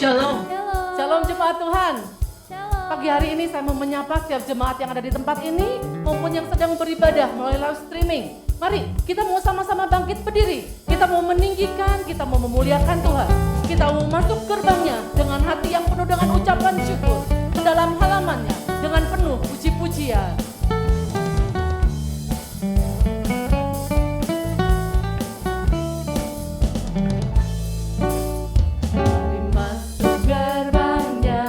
Shalom. Shalom. Shalom jemaat Tuhan. Shalom. Pagi hari ini saya mau menyapa setiap jemaat yang ada di tempat ini maupun yang sedang beribadah melalui live streaming. Mari kita mau sama-sama bangkit berdiri. Kita mau meninggikan, kita mau memuliakan Tuhan. Kita mau masuk gerbangnya dengan hati yang penuh dengan ucapan syukur. Ke dalam halamannya dengan penuh puji-pujian. Mari masuk gerbangnya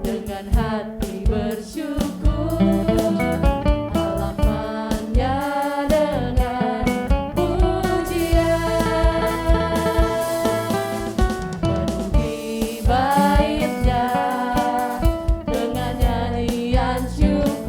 dengan hati bersyukur, halamannya dengan pujian, penuhi baitnya dengan nyanyian syukur.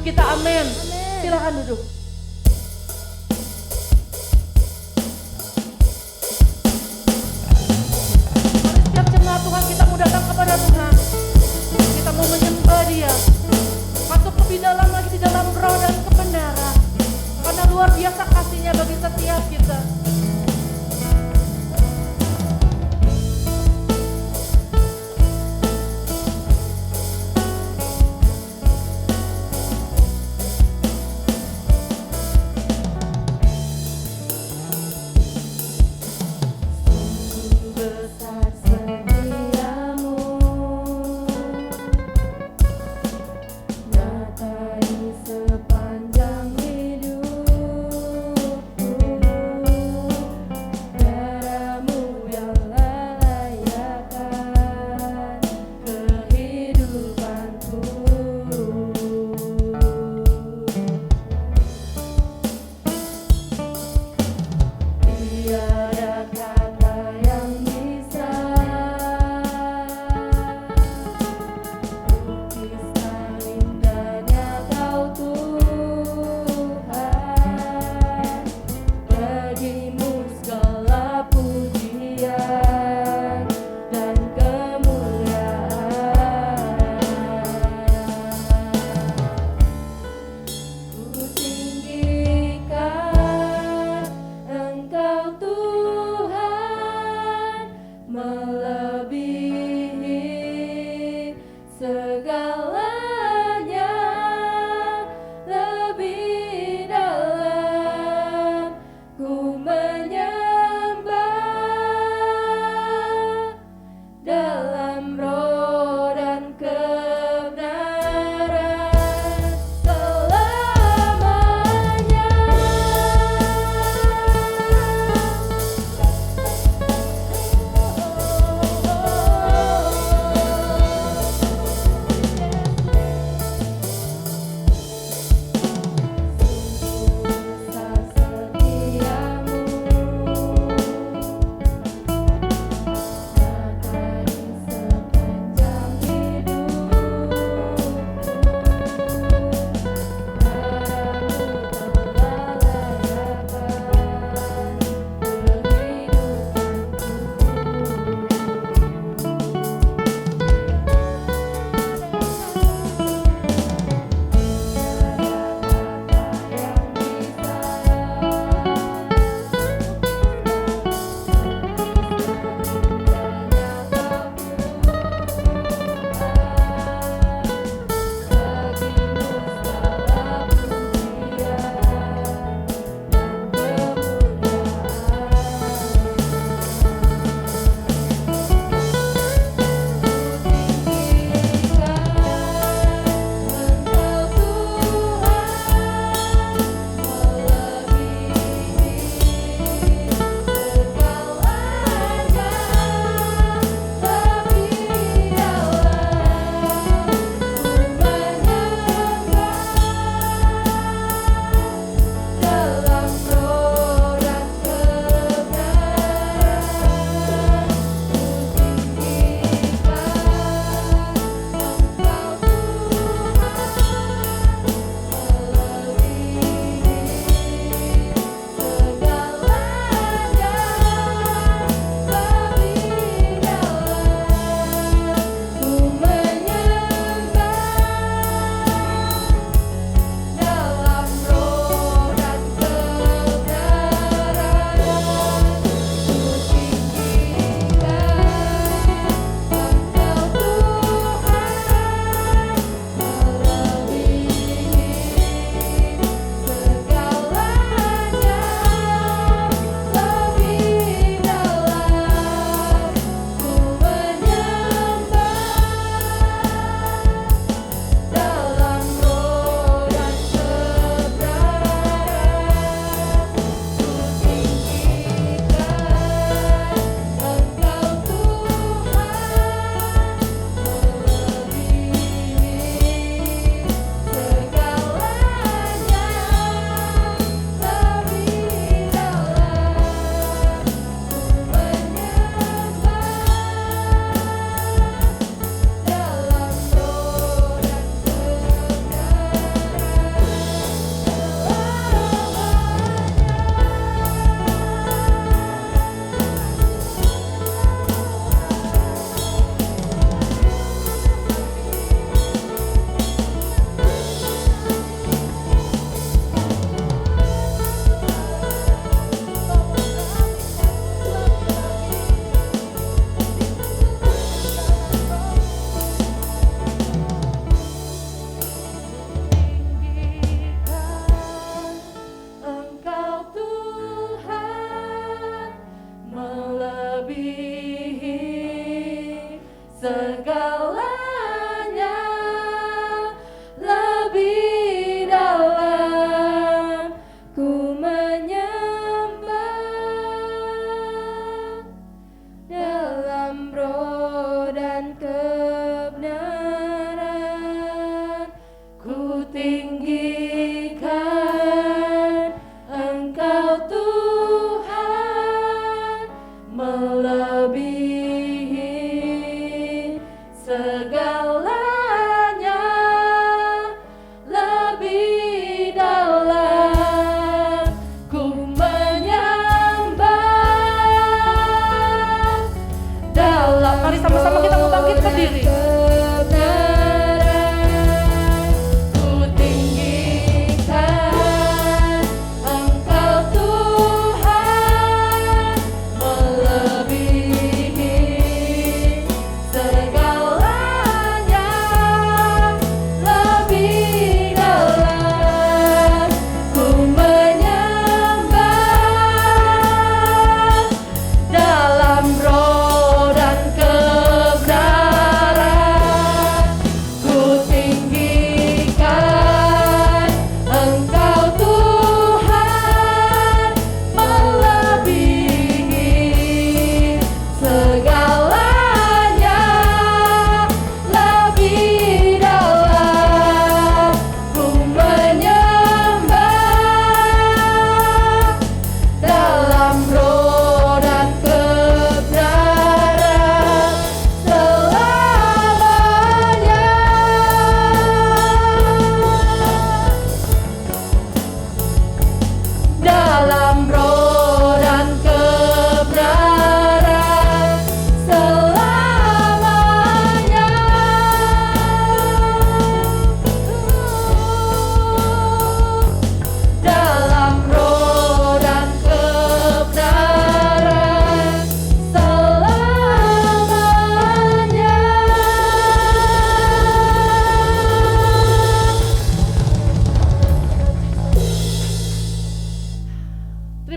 kita, amin. Silakan duduk. Mari setiap jemaat Tuhan kita mau datang kepada Tuhan. Kita mau menyembah Dia. Masuk lebih dalam lagi di dalam roh dan kebenaran. Karena luar biasa kasih-Nya bagi setiap kita. Besar setiamu, nyata di sepanjang hidup.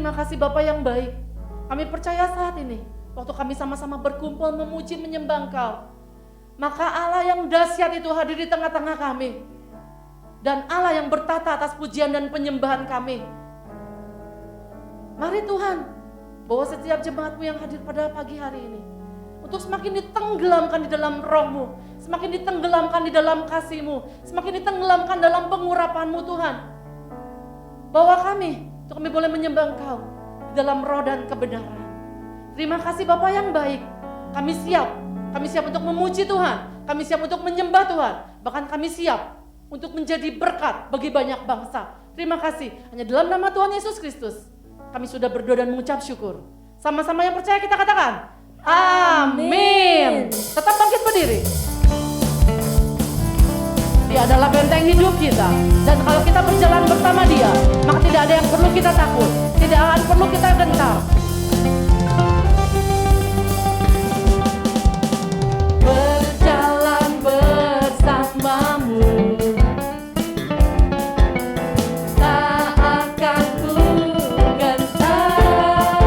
Terima kasih Bapa yang baik. Kami percaya saat ini, waktu kami sama-sama berkumpul memuji menyembah Engkau, maka Allah yang dahsyat itu hadir di tengah-tengah kami. Dan Allah yang bertata atas pujian dan penyembahan kami. Mari Tuhan, bawa setiap jemaat-Mu yang hadir pada pagi hari ini untuk semakin ditenggelamkan di dalam roh-Mu, semakin ditenggelamkan di dalam kasih-Mu, semakin ditenggelamkan dalam pengurapan-Mu Tuhan. Bawa kami, untuk kami boleh menyembah Engkau di dalam roh dan kebenaran. Terima kasih Bapa yang baik. Kami siap untuk memuji Tuhan, kami siap untuk menyembah Tuhan, bahkan kami siap untuk menjadi berkat bagi banyak bangsa. Terima kasih, hanya dalam nama Tuhan Yesus Kristus kami sudah berdoa dan mengucap syukur. Sama-sama yang percaya kita katakan, amin. Tetap bangkit berdiri. Dia adalah benteng hidup kita. Dan kalau kita berjalan bersama Dia, maka tidak ada yang perlu kita takut, tidak akan perlu kita gentar. Berjalan bersamamu, tak akan ku gentar.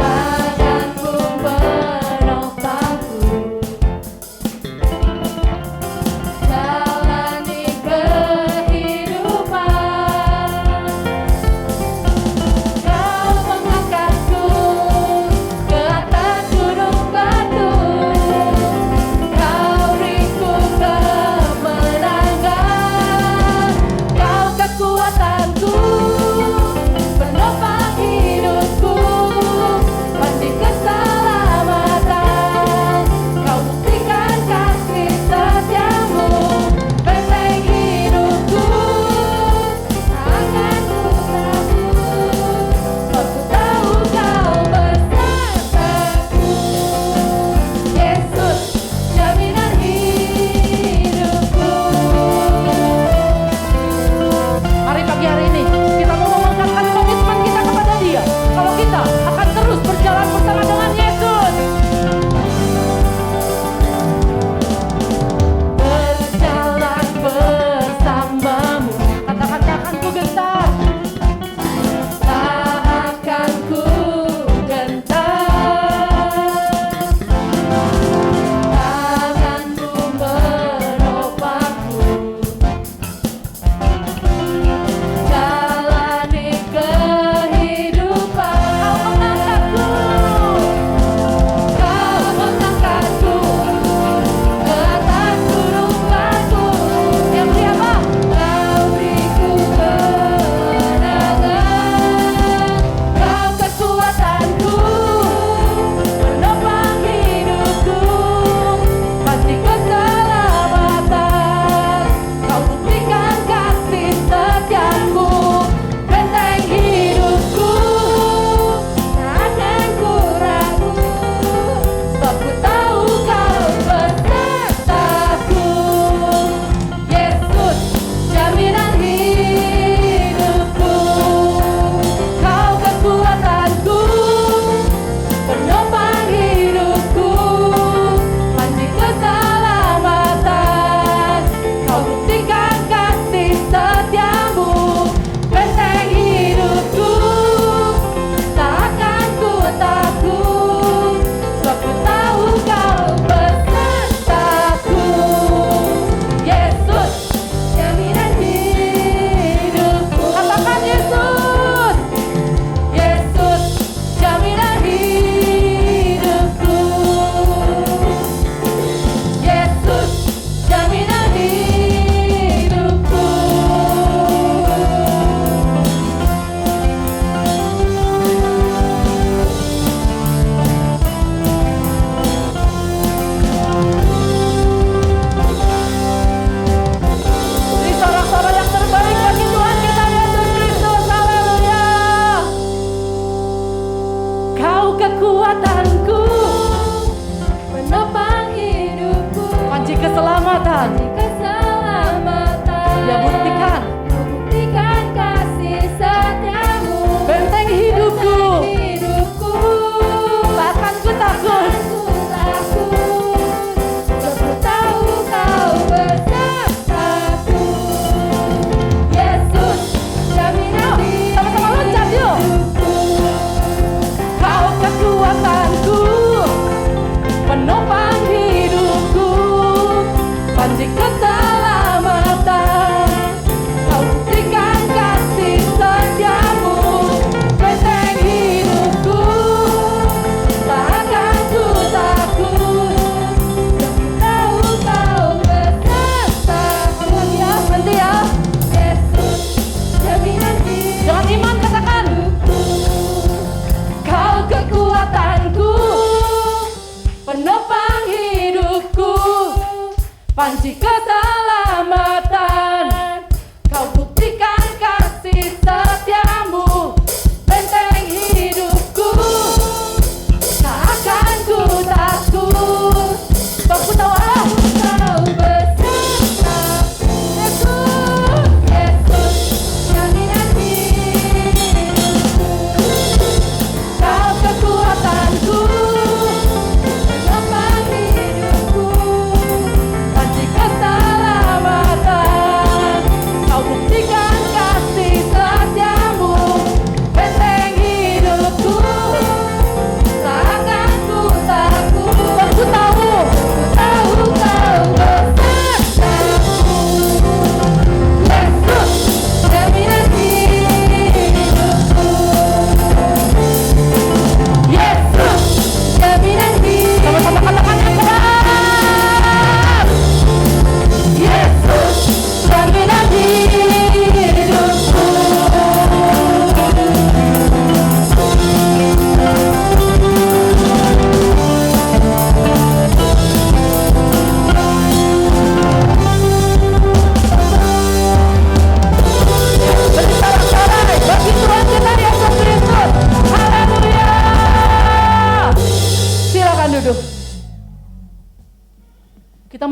Akan ku menopangku, jalani kehidupan.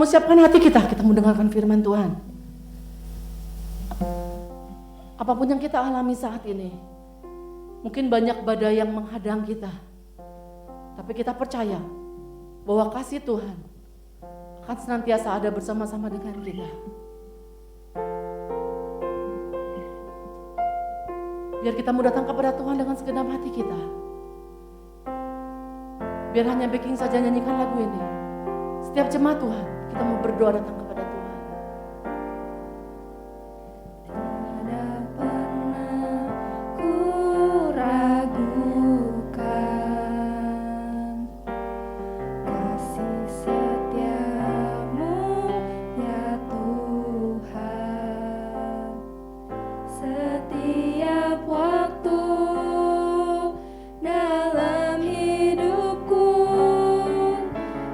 siapkan hati kita mendengarkan firman Tuhan. Apapun yang kita alami saat ini, mungkin banyak badai yang menghadang kita, tapi kita percaya bahwa kasih Tuhan akan senantiasa ada bersama-sama dengan kita. Biar kita mau datang kepada Tuhan dengan segenap hati kita. Biar hanya backing saja nyanyikan lagu ini. Setiap jemaat Tuhan, kita mau berdoa datang kepada Tuhan. Tidak pernah ku ragukan kasih setiamu ya Tuhan. Setiap waktu dalam hidupku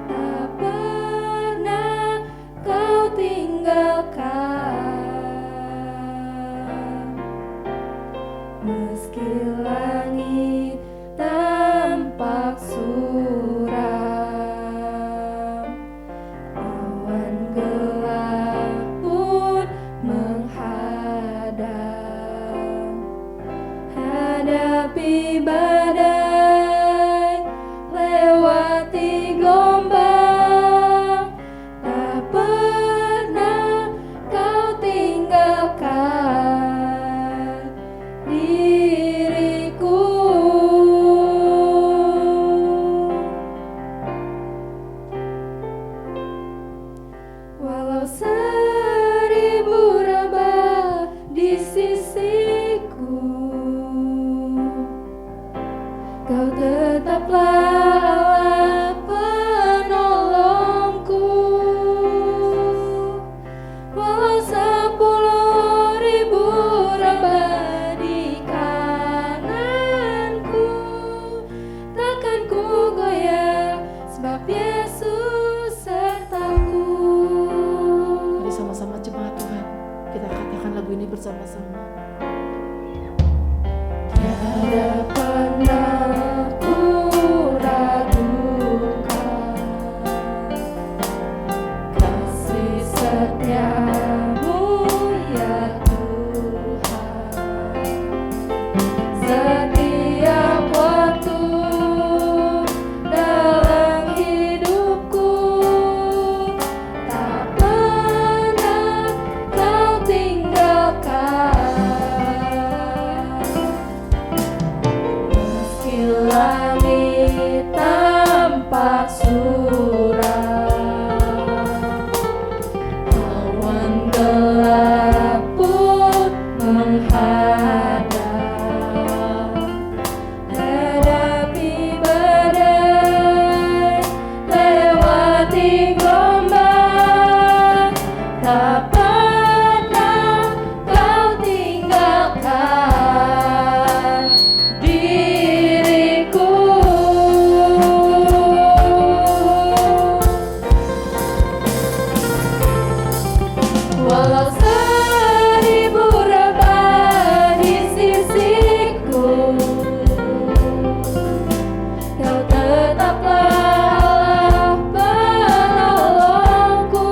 tak pernah kau tinggalkan. Meski langit tampak suram, awan gelap pun menghadang. Hadapi badai, lewati gelombang, tak pernah kau tinggalkan diriku. Walau seribu rabah di sisiku, kau tetaplah Allah penolongku. Walau 10.000 rabah di kananku, takkan ku goyah sebab Yesus sertaku. Mari sama-sama jemaat Tuhan, kita katakan lagu ini bersama-sama. Tiada pernah ku ragukan kasih setiamu ya Tuhan. Setiap waktu dalam hidupku tak pernah kau tinggalkan. Meski langit tampak suram, awan gelap pun menghadang. Hadapi badai, lewati gelombang, tak pernah kau tinggalkan diriku. Walau 1000 rabah di sisiku, kau tetaplah Allah penolongku.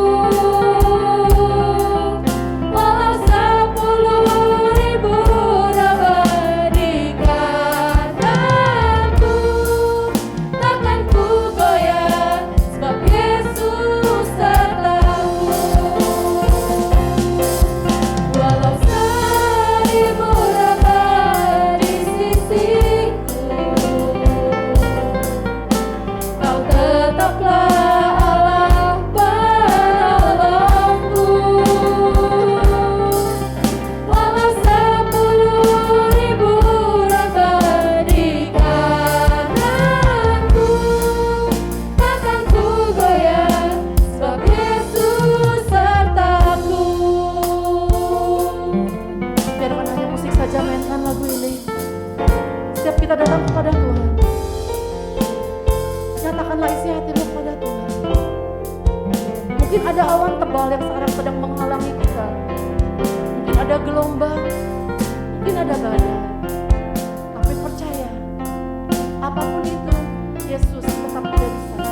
Walau 10.000 rabah di kananku, takkan ku goyah sebab Yesus sertaku. Walau 1000 rabah di sisiku, kau tetaplah Allah penolongku. Walau 10.000 rabah di kananku, takkan ku goyah sebab Yesus sertaku. Biarkan hanya musik saja, mainkan lagu ini. Setiap kita datang kepada Tuhan, nyatakanlah isi hatimu kepada Tuhan. Mungkin ada awan tebal yang sekarang sedang menghalangi kita. Mungkin ada gelombang, mungkin ada badai. Tapi percaya, apapun itu, Yesus tetap ada di sana.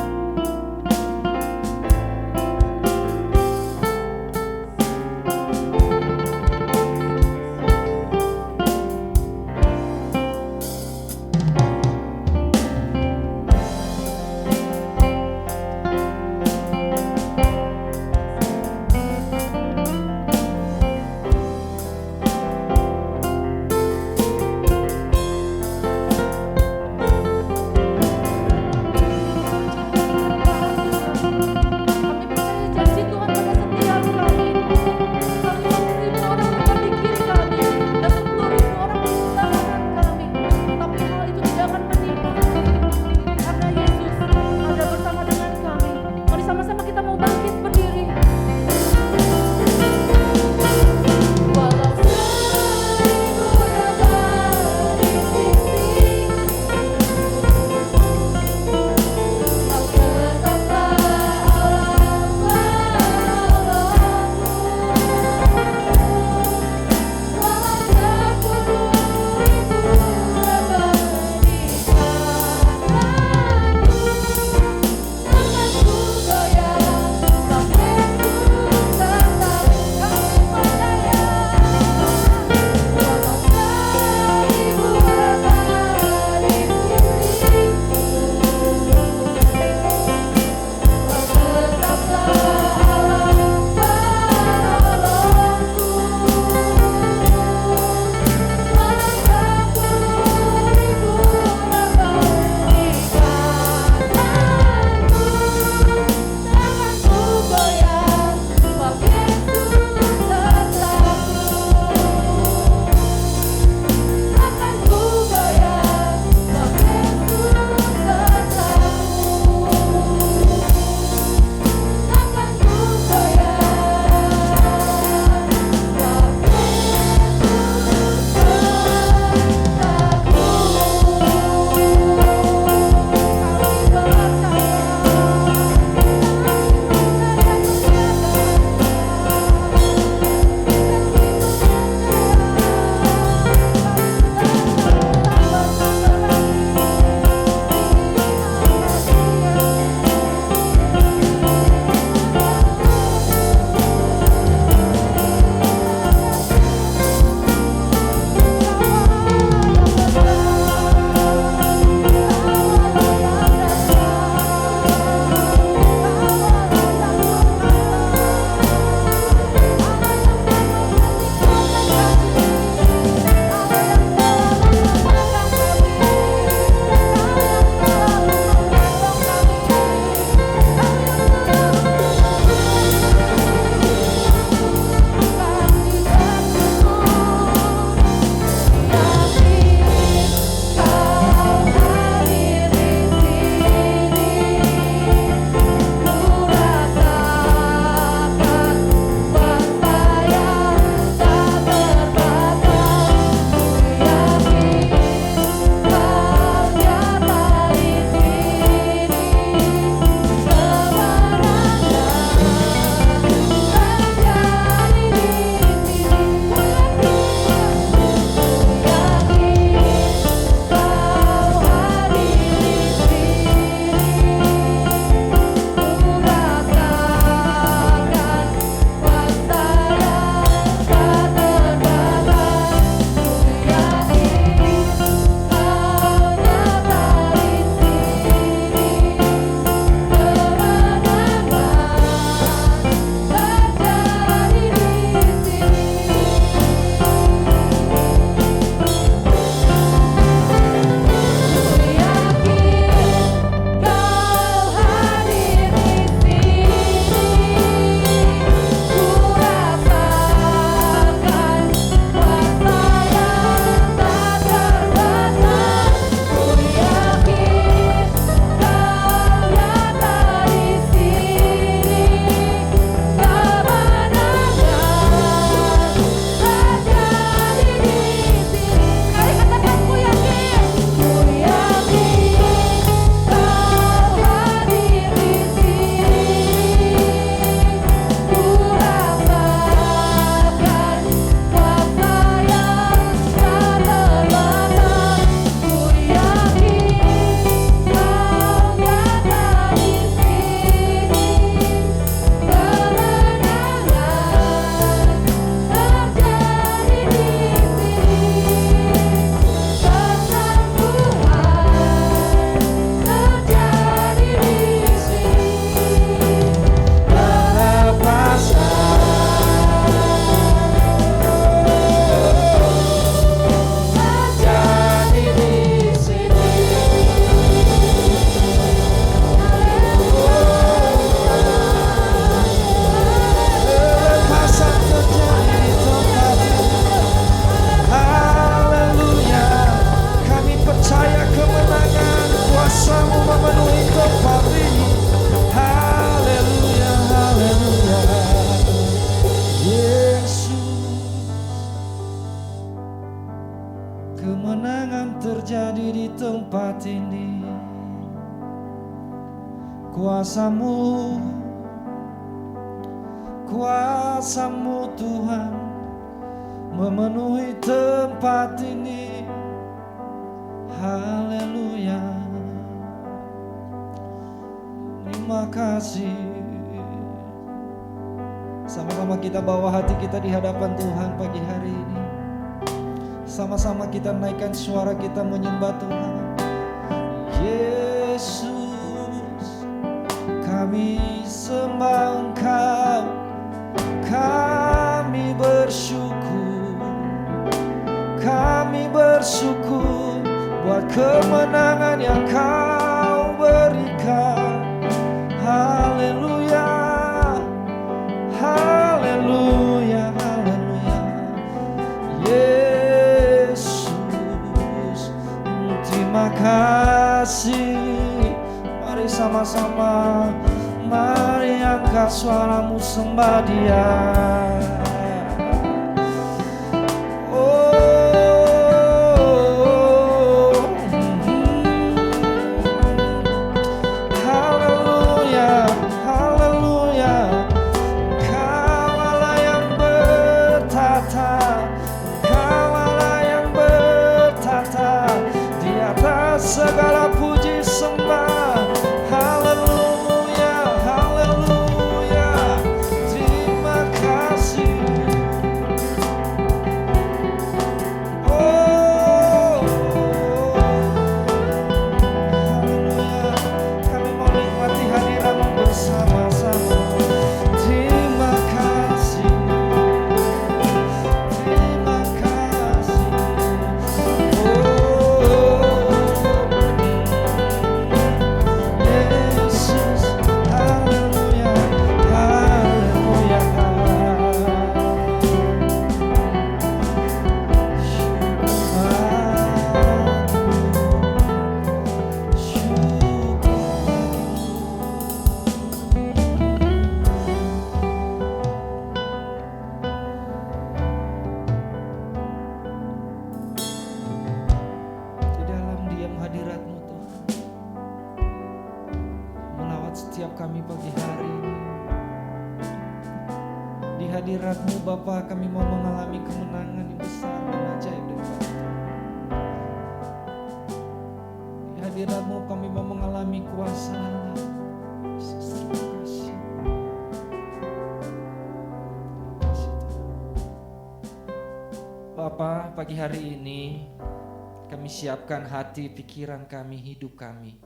Kemenangan terjadi di tempat ini. Kuasamu, kuasamu Tuhan memenuhi tempat ini. Haleluya. Terima kasih. Sama-sama kita bawa hati kita di hadapan Tuhan pagi hari ini. Sama-sama kita naikkan suara kita menyembah Tuhan. Yesus, kami sembah Engkau, kami bersyukur buat kemenangan yang Kau berikan. Haleluya, haleluya, haleluya. Yesus, terima kasih. Mari sama-sama, mari angkat suaramu sembah Dia. Segala puji sembah. Haleluya, haleluya. Terima kasih. Oh, haleluya. Kami mau nikmati hadirat-Mu bersama-sama. Terima kasih. Terima kasih. Hadirat-Mu Bapa, kami mau mengalami kemenangan yang besar dan ajaib daripada Tuhan. Di hadirat-Mu kami mau mengalami kuasa Allah. Yesus, terima kasih. Bapa, pagi hari ini kami siapkan hati, pikiran kami, hidup kami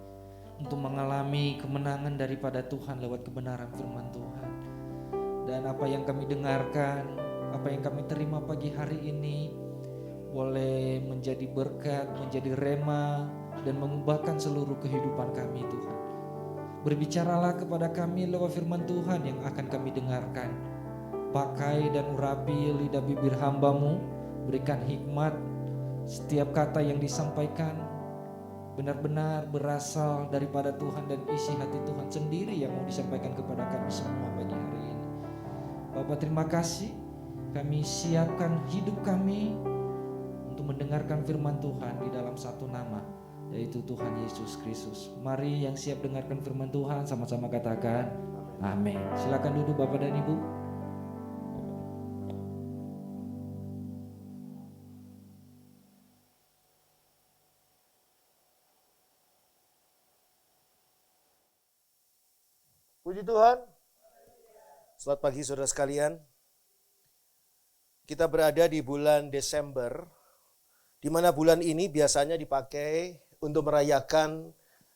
untuk mengalami kemenangan daripada Tuhan lewat kebenaran firman Tuhan. Dan apa yang kami dengarkan, apa yang kami terima pagi hari ini boleh menjadi berkat, menjadi rema, dan mengubahkan seluruh kehidupan kami Tuhan. Berbicaralah kepada kami lewat firman Tuhan yang akan kami dengarkan. Pakai dan urapi lidah bibir hamba-Mu, berikan hikmat. Setiap kata yang disampaikan benar-benar berasal daripada Tuhan dan isi hati Tuhan sendiri yang mau disampaikan kepada kami semua pagi hari ini. Bapak, terima kasih, kami siapkan hidup kami untuk mendengarkan firman Tuhan di dalam satu nama, yaitu Tuhan Yesus Kristus. Mari yang siap dengarkan firman Tuhan sama-sama katakan amin. Silakan duduk Bapak dan Ibu. Puji Tuhan. Selamat pagi saudara sekalian. Kita berada di bulan Desember, di mana bulan ini biasanya dipakai untuk merayakan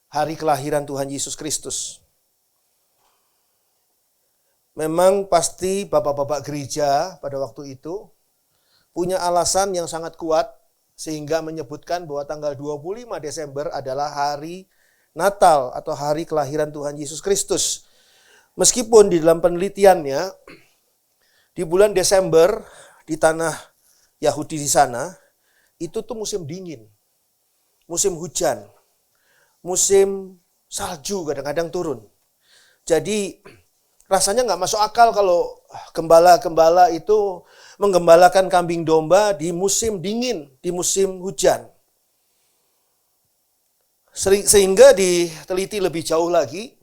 hari kelahiran Tuhan Yesus Kristus. Memang pasti bapak-bapak gereja pada waktu itu punya alasan yang sangat kuat sehingga menyebutkan bahwa tanggal 25 Desember adalah hari Natal atau hari kelahiran Tuhan Yesus Kristus. Meskipun di dalam penelitiannya, di bulan Desember di tanah Yahudi di sana, itu tuh musim dingin, musim hujan, musim salju kadang-kadang turun. Jadi rasanya nggak masuk akal kalau gembala-gembala itu menggembalakan kambing domba di musim dingin, di musim hujan. Sehingga diteliti lebih jauh lagi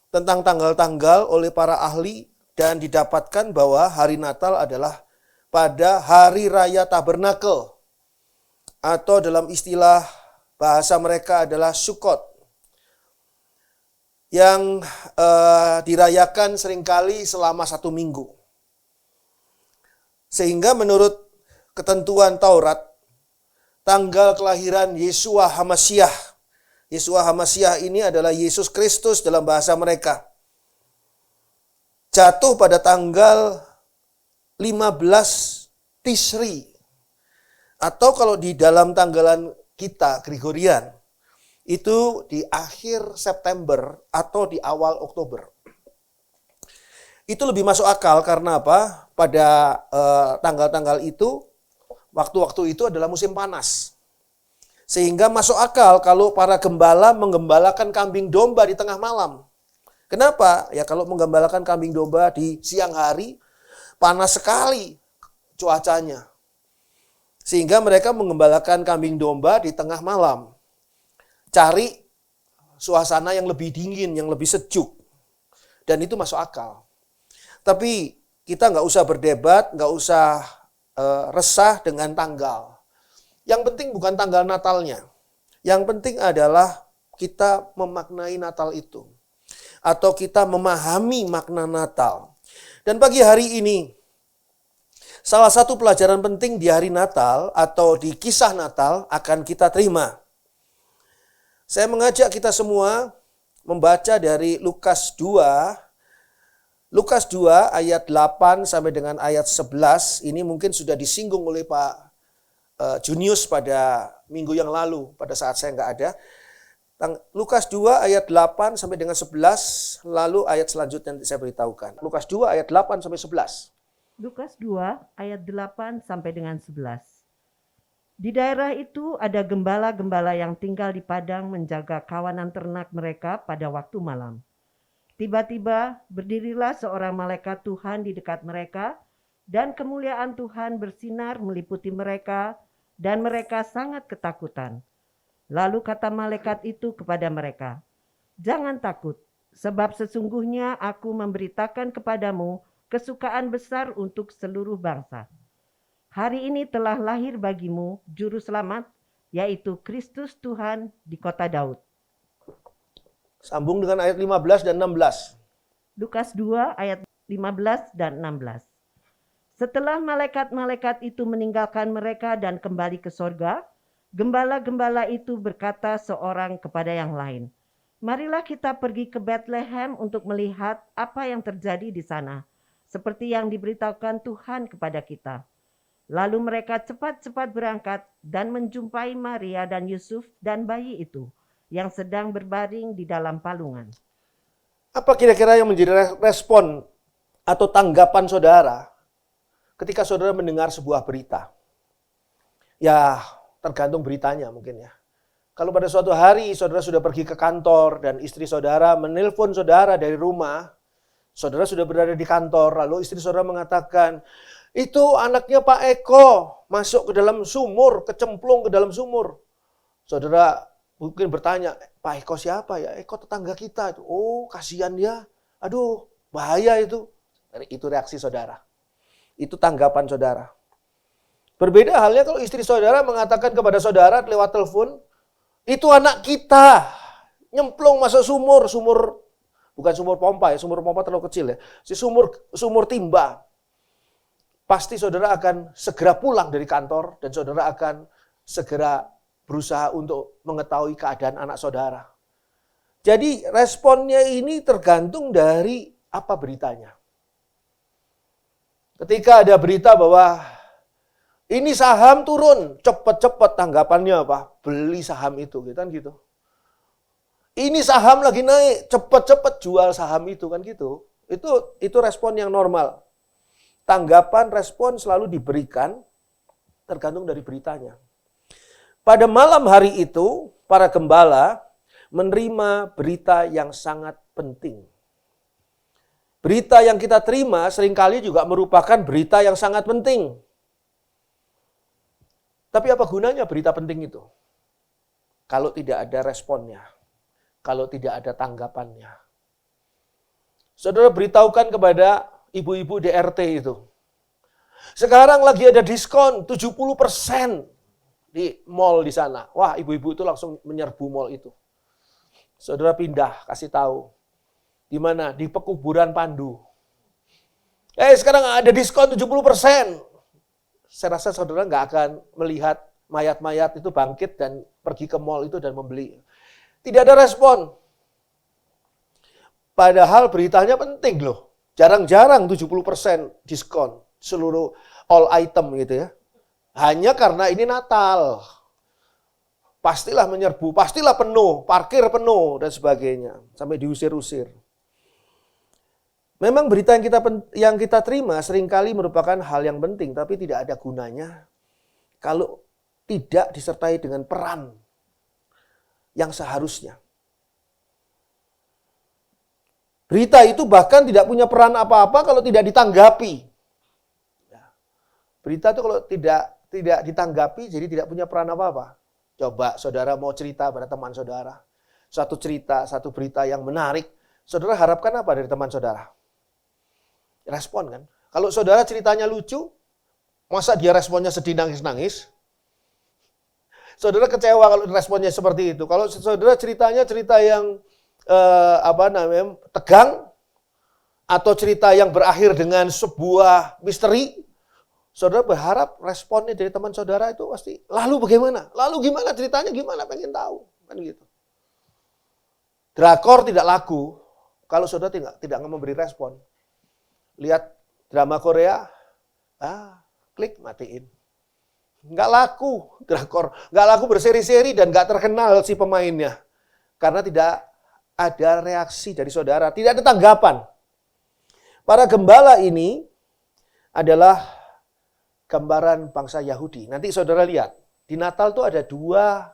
tentang tanggal-tanggal oleh para ahli dan didapatkan bahwa hari Natal adalah pada hari raya Tabernakel atau dalam istilah bahasa mereka adalah Sukkot yang dirayakan seringkali selama 1 minggu. Sehingga menurut ketentuan Taurat, tanggal kelahiran Yeshua HaMashiach, Yeshua HaMashiach ini adalah Yesus Kristus dalam bahasa mereka, jatuh pada tanggal 15 Tishri. Atau kalau di dalam tanggalan kita, Gregorian, itu di akhir September atau di awal Oktober. Itu lebih masuk akal karena apa? Pada tanggal-tanggal itu, waktu-waktu itu adalah musim panas. Sehingga masuk akal kalau para gembala menggembalakan kambing domba di tengah malam. Kenapa? Ya kalau menggembalakan kambing domba di siang hari, panas sekali cuacanya. Sehingga mereka menggembalakan kambing domba di tengah malam. Cari suasana yang lebih dingin, yang lebih sejuk. Dan itu masuk akal. Tapi kita nggak usah berdebat, nggak usah resah dengan tanggal. Yang penting bukan tanggal Natalnya. Yang penting adalah kita memaknai Natal itu. Atau kita memahami makna Natal. Dan pagi hari ini, salah satu pelajaran penting di hari Natal atau di kisah Natal akan kita terima. Saya mengajak kita semua membaca dari Lukas 2. Lukas 2 ayat 8 sampai dengan ayat 11. Ini mungkin sudah disinggung oleh Pak Junius pada minggu yang lalu pada saat saya nggak ada. Lukas 2 ayat 8 sampai dengan 11, lalu ayat selanjutnya nanti saya beritahukan. Lukas 2 ayat 8 sampai 11. Lukas 2 ayat 8 sampai dengan 11. Di daerah itu ada gembala-gembala yang tinggal di padang menjaga kawanan ternak mereka pada waktu malam. Tiba-tiba berdirilah seorang malaikat Tuhan di dekat mereka, dan kemuliaan Tuhan bersinar meliputi mereka, dan mereka sangat ketakutan. Lalu kata malaikat itu kepada mereka, "Jangan takut, sebab sesungguhnya aku memberitakan kepadamu kesukaan besar untuk seluruh bangsa. Hari ini telah lahir bagimu juru selamat, yaitu Kristus Tuhan di kota Daud." Sambung dengan ayat 15 dan 16. Lukas 2 ayat 15 dan 16. Setelah malaikat-malaikat itu meninggalkan mereka dan kembali ke sorga, gembala-gembala itu berkata seorang kepada yang lain, "Marilah kita pergi ke Bethlehem untuk melihat apa yang terjadi di sana, seperti yang diberitahukan Tuhan kepada kita." Lalu mereka cepat-cepat berangkat dan menjumpai Maria dan Yusuf dan bayi itu yang sedang berbaring di dalam palungan. Apa kira-kira yang menjadi respon atau tanggapan saudara ketika saudara mendengar sebuah berita? Ya, tergantung beritanya mungkin ya. Kalau pada suatu hari saudara sudah pergi ke kantor dan istri saudara menelpon saudara dari rumah, saudara sudah berada di kantor, lalu istri saudara mengatakan, "Itu anaknya Pak Eko masuk ke dalam sumur, kecemplung ke dalam sumur." Saudara mungkin bertanya, "Pak Eko siapa ya?" "Eko tetangga kita." "Oh, kasihan dia. Aduh, bahaya itu." Itu reaksi saudara. Itu tanggapan saudara. Berbeda halnya kalau istri saudara mengatakan kepada saudara lewat telepon, "Itu anak kita nyemplung masuk sumur." Bukan sumur pompa ya, sumur pompa terlalu kecil ya. Si sumur timba. Pasti saudara akan segera pulang dari kantor dan saudara akan segera berusaha untuk mengetahui keadaan anak saudara. Jadi responnya ini tergantung dari apa beritanya. Ketika ada berita bahwa ini saham turun, cepat-cepat tanggapannya apa? Beli saham itu, kan gitu. Ini saham lagi naik, cepat-cepat jual saham itu, kan gitu. Itu respon yang normal. Tanggapan respon selalu diberikan tergantung dari beritanya. Pada malam hari itu, para gembala menerima berita yang sangat penting. Berita yang kita terima seringkali juga merupakan berita yang sangat penting. Tapi apa gunanya berita penting itu? Kalau tidak ada responnya, kalau tidak ada tanggapannya. Saudara beritahukan kepada ibu-ibu DRT itu. Sekarang lagi ada diskon 70% di mall di sana. Wah, ibu-ibu itu langsung menyerbu mall itu. Saudara pindah, kasih tahu. Di mana? Di pekuburan Pandu. Sekarang ada diskon 70%. Saya rasa saudara nggak akan melihat mayat-mayat itu bangkit dan pergi ke mall itu dan membeli. Tidak ada respon. Padahal beritanya penting loh. Jarang-jarang 70% diskon seluruh all item gitu ya. Hanya karena ini Natal. Pastilah menyerbu, pastilah penuh, parkir penuh dan sebagainya. Sampai diusir-usir. Memang berita yang kita terima seringkali merupakan hal yang penting, tapi tidak ada gunanya kalau tidak disertai dengan peran yang seharusnya. Berita itu bahkan tidak punya peran apa-apa kalau tidak ditanggapi. Berita itu kalau tidak ditanggapi, jadi tidak punya peran apa-apa. Coba saudara mau cerita pada teman saudara, satu cerita, satu berita yang menarik, saudara harapkan apa dari teman saudara? Respon kan. Kalau saudara ceritanya lucu, masa dia responnya sedih nangis-nangis? Saudara kecewa kalau responnya seperti itu. Kalau saudara ceritanya cerita yang tegang atau cerita yang berakhir dengan sebuah misteri, saudara berharap responnya dari teman saudara itu pasti, lalu bagaimana? Lalu gimana ceritanya? Gimana? Pengen tahu. Kan gitu. Drakor tidak laku kalau saudara tidak memberi respon. Lihat drama Korea, klik matiin. Nggak laku drakor, nggak laku berseri-seri dan nggak terkenal si pemainnya. Karena tidak ada reaksi dari saudara, tidak ada tanggapan. Para gembala ini adalah gambaran bangsa Yahudi. Nanti saudara lihat, di Natal tuh ada dua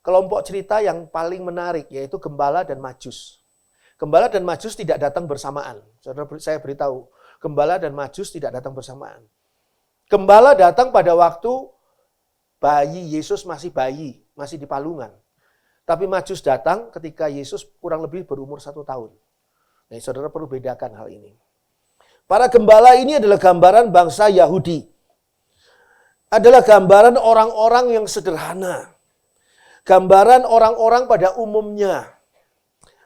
kelompok cerita yang paling menarik, yaitu gembala dan majus. Gembala dan majus tidak datang bersamaan. Saudara, saya beritahu, gembala dan majus tidak datang bersamaan. Gembala datang pada waktu bayi Yesus masih bayi, masih di palungan. Tapi majus datang ketika Yesus kurang lebih berumur 1 tahun. Nah, saudara perlu bedakan hal ini. Para gembala ini adalah gambaran bangsa Yahudi. Adalah gambaran orang-orang yang sederhana. Gambaran orang-orang pada umumnya.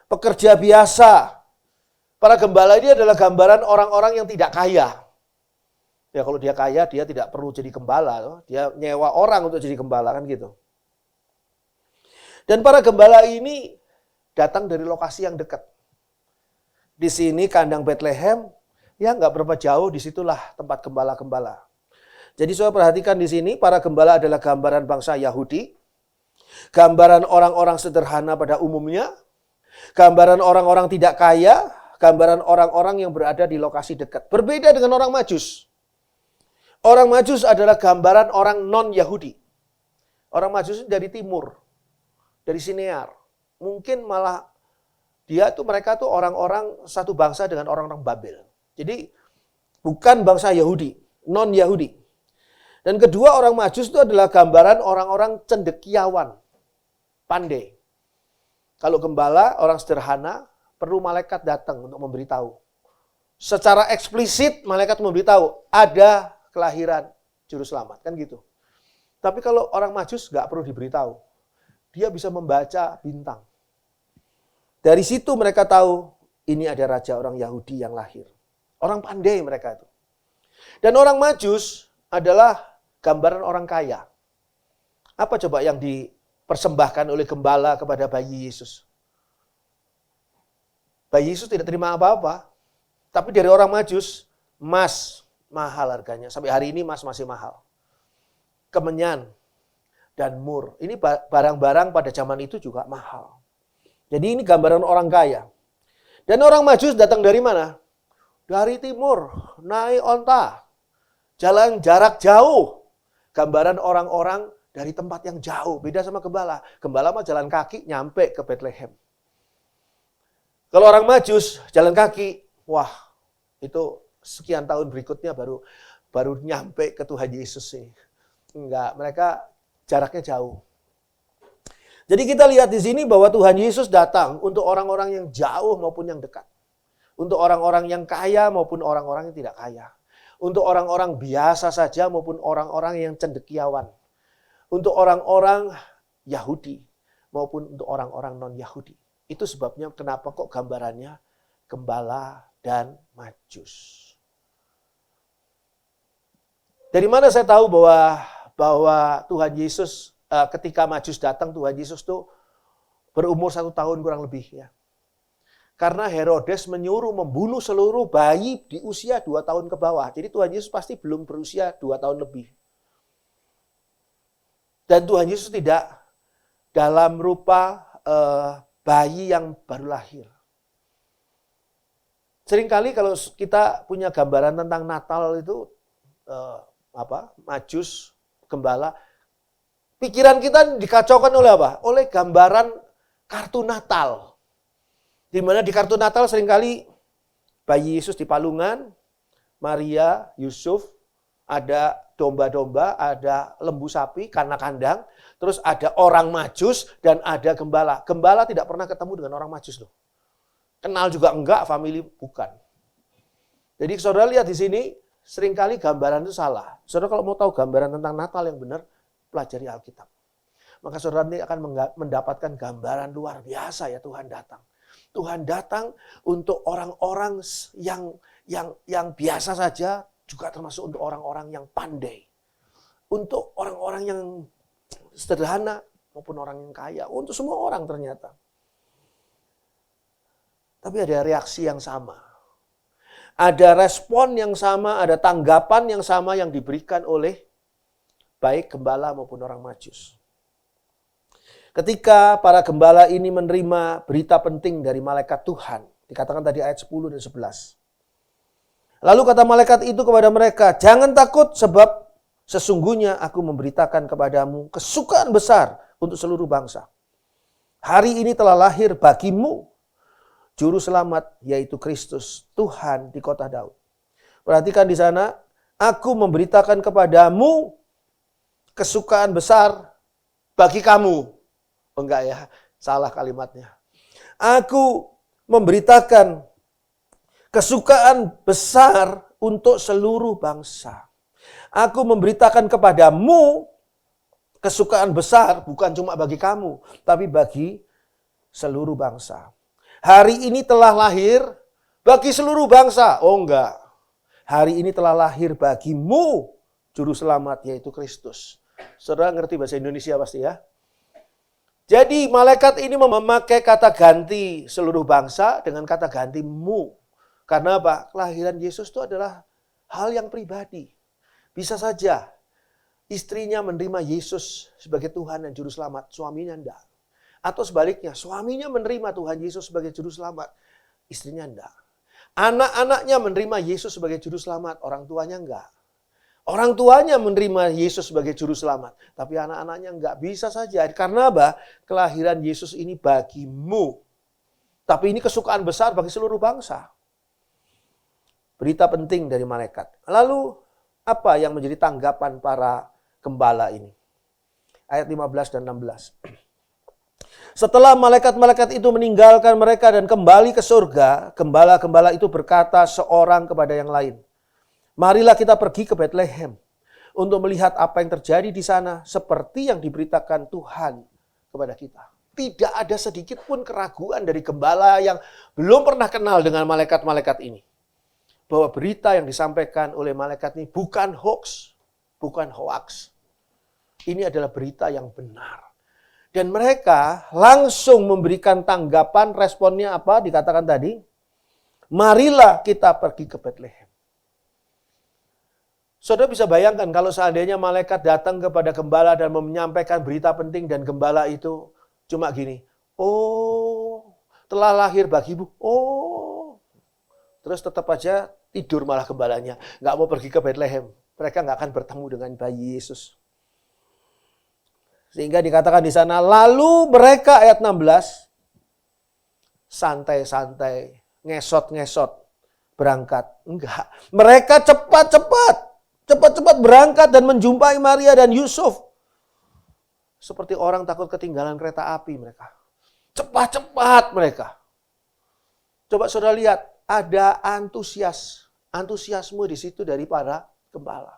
Pekerja biasa. Para gembala ini adalah gambaran orang-orang yang tidak kaya. Ya kalau dia kaya, dia tidak perlu jadi gembala. Dia nyewa orang untuk jadi gembala, kan gitu. Dan para gembala ini datang dari lokasi yang dekat. Di sini kandang Bethlehem, ya nggak berapa jauh, disitulah tempat gembala-gembala. Jadi saya perhatikan di sini, para gembala adalah gambaran bangsa Yahudi. Gambaran orang-orang sederhana pada umumnya. Gambaran orang-orang tidak kaya, gambaran orang-orang yang berada di lokasi dekat. Berbeda dengan orang Majus. Orang Majus adalah gambaran orang non-Yahudi. Orang Majus dari timur, dari Sinear. Mungkin malah mereka tuh orang-orang satu bangsa dengan orang-orang Babel. Jadi bukan bangsa Yahudi, non-Yahudi. Dan kedua, orang Majus itu adalah gambaran orang-orang cendekiawan, pandai. Kalau gembala, orang sederhana, perlu malaikat datang untuk memberitahu. Secara eksplisit, malaikat memberitahu, ada kelahiran juru selamat, kan gitu. Tapi kalau orang Majus nggak perlu diberitahu. Dia bisa membaca bintang. Dari situ mereka tahu, ini ada raja orang Yahudi yang lahir. Orang pandai mereka itu. Dan orang Majus adalah gambaran orang kaya. Apa coba yang dipersembahkan oleh gembala kepada bayi Yesus? Bayi Yesus tidak terima apa-apa. Tapi dari orang Majus, emas mahal harganya. Sampai hari ini emas masih mahal. Kemenyan dan mur. Ini barang-barang pada zaman itu juga mahal. Jadi ini gambaran orang kaya. Dan orang Majus datang dari mana? Dari timur, naik onta. Jalan jarak jauh. Gambaran orang-orang dari tempat yang jauh. Beda sama gembala. Gembala mah jalan kaki nyampe ke Bethlehem. Kalau orang Majus jalan kaki, wah itu sekian tahun berikutnya baru nyampe ke Tuhan Yesus ini. Enggak, mereka jaraknya jauh. Jadi kita lihat di sini bahwa Tuhan Yesus datang untuk orang-orang yang jauh maupun yang dekat. Untuk orang-orang yang kaya maupun orang-orang yang tidak kaya. Untuk orang-orang biasa saja maupun orang-orang yang cendekiawan. Untuk orang-orang Yahudi maupun untuk orang-orang non-Yahudi. Itu sebabnya kenapa kok gambarannya gembala dan majus. Dari mana saya tahu bahwa Tuhan Yesus ketika Majus datang, Tuhan Yesus tuh berumur 1 tahun kurang lebih ya. Karena Herodes menyuruh membunuh seluruh bayi di usia 2 tahun ke bawah. Jadi Tuhan Yesus pasti belum berusia 2 tahun lebih. Dan Tuhan Yesus tidak dalam rupa bayi yang baru lahir. Seringkali kalau kita punya gambaran tentang Natal itu Majus, gembala, pikiran kita dikacaukan oleh apa? Oleh gambaran kartu Natal. Di mana di kartu Natal seringkali bayi Yesus di palungan, Maria, Yusuf, ada domba-domba, ada lembu sapi, kandang, terus ada orang Majus dan ada gembala. Gembala tidak pernah ketemu dengan orang Majus loh. Kenal juga enggak, family bukan. Jadi saudara lihat di sini, seringkali gambaran itu salah. Saudara kalau mau tahu gambaran tentang Natal yang benar, pelajari Alkitab. Maka saudara nanti akan mendapatkan gambaran luar biasa ya Tuhan datang. Tuhan datang untuk orang-orang yang biasa saja, juga termasuk untuk orang-orang yang pandai. Untuk orang-orang yang sederhana maupun orang yang kaya. Untuk semua orang ternyata. Tapi ada reaksi yang sama. Ada respon yang sama, ada tanggapan yang sama yang diberikan oleh baik gembala maupun orang Majus. Ketika para gembala ini menerima berita penting dari malaikat Tuhan, dikatakan tadi ayat 10 dan 11. Lalu kata malaikat itu kepada mereka, "Jangan takut sebab sesungguhnya aku memberitakan kepadamu kesukaan besar untuk seluruh bangsa. Hari ini telah lahir bagimu Juru Selamat, yaitu Kristus, Tuhan di kota Daud." Perhatikan di sana, aku memberitakan kepadamu kesukaan besar bagi kamu. Oh enggak ya, salah kalimatnya. Aku memberitakan kesukaan besar untuk seluruh bangsa. Aku memberitakan kepadamu kesukaan besar bukan cuma bagi kamu, tapi bagi seluruh bangsa. Hari ini telah lahir bagi seluruh bangsa. Oh enggak. Hari ini telah lahir bagimu Juru Selamat, yaitu Kristus. Saudara ngerti bahasa Indonesia pasti ya. Jadi malaikat ini memakai kata ganti seluruh bangsa dengan kata ganti mu. Karena apa? Kelahiran Yesus itu adalah hal yang pribadi. Bisa saja istrinya menerima Yesus sebagai Tuhan dan Juru Selamat, suaminya enggak. Atau sebaliknya, suaminya menerima Tuhan Yesus sebagai Juru Selamat, istrinya enggak. Anak-anaknya menerima Yesus sebagai Juru Selamat, orang tuanya enggak. Orang tuanya menerima Yesus sebagai Juru Selamat, tapi anak-anaknya enggak. Bisa saja, karena apa? Kelahiran Yesus ini bagimu. Tapi ini kesukaan besar bagi seluruh bangsa. Berita penting dari malaikat. Lalu, apa yang menjadi tanggapan para gembala ini? Ayat 15 dan 16. Setelah malaikat-malaikat itu meninggalkan mereka dan kembali ke surga, gembala-gembala itu berkata seorang kepada yang lain, "Marilah kita pergi ke Bethlehem untuk melihat apa yang terjadi di sana seperti yang diberitakan Tuhan kepada kita." Tidak ada sedikit pun keraguan dari gembala yang belum pernah kenal dengan malaikat-malaikat ini. Bahwa berita yang disampaikan oleh malaikat ini bukan hoax, bukan hoax. Ini adalah berita yang benar. Dan mereka langsung memberikan tanggapan, responnya apa? Dikatakan tadi, marilah kita pergi ke Bethlehem. Saudara bisa bayangkan kalau seandainya malaikat datang kepada gembala dan menyampaikan berita penting dan gembala itu cuma gini, "Oh, telah lahir bagimu." Oh, terus tetap aja tidur malah gembalanya. Nggak mau pergi ke Bethlehem. Mereka nggak akan bertemu dengan bayi Yesus. Sehingga dikatakan di sana, lalu mereka ayat 16, santai-santai, ngesot-ngesot, berangkat. Enggak. Mereka cepat-cepat berangkat dan menjumpai Maria dan Yusuf. Seperti orang takut ketinggalan kereta api mereka. Cepat-cepat mereka. Coba saudara lihat, ada antusiasme di situ dari para gembala.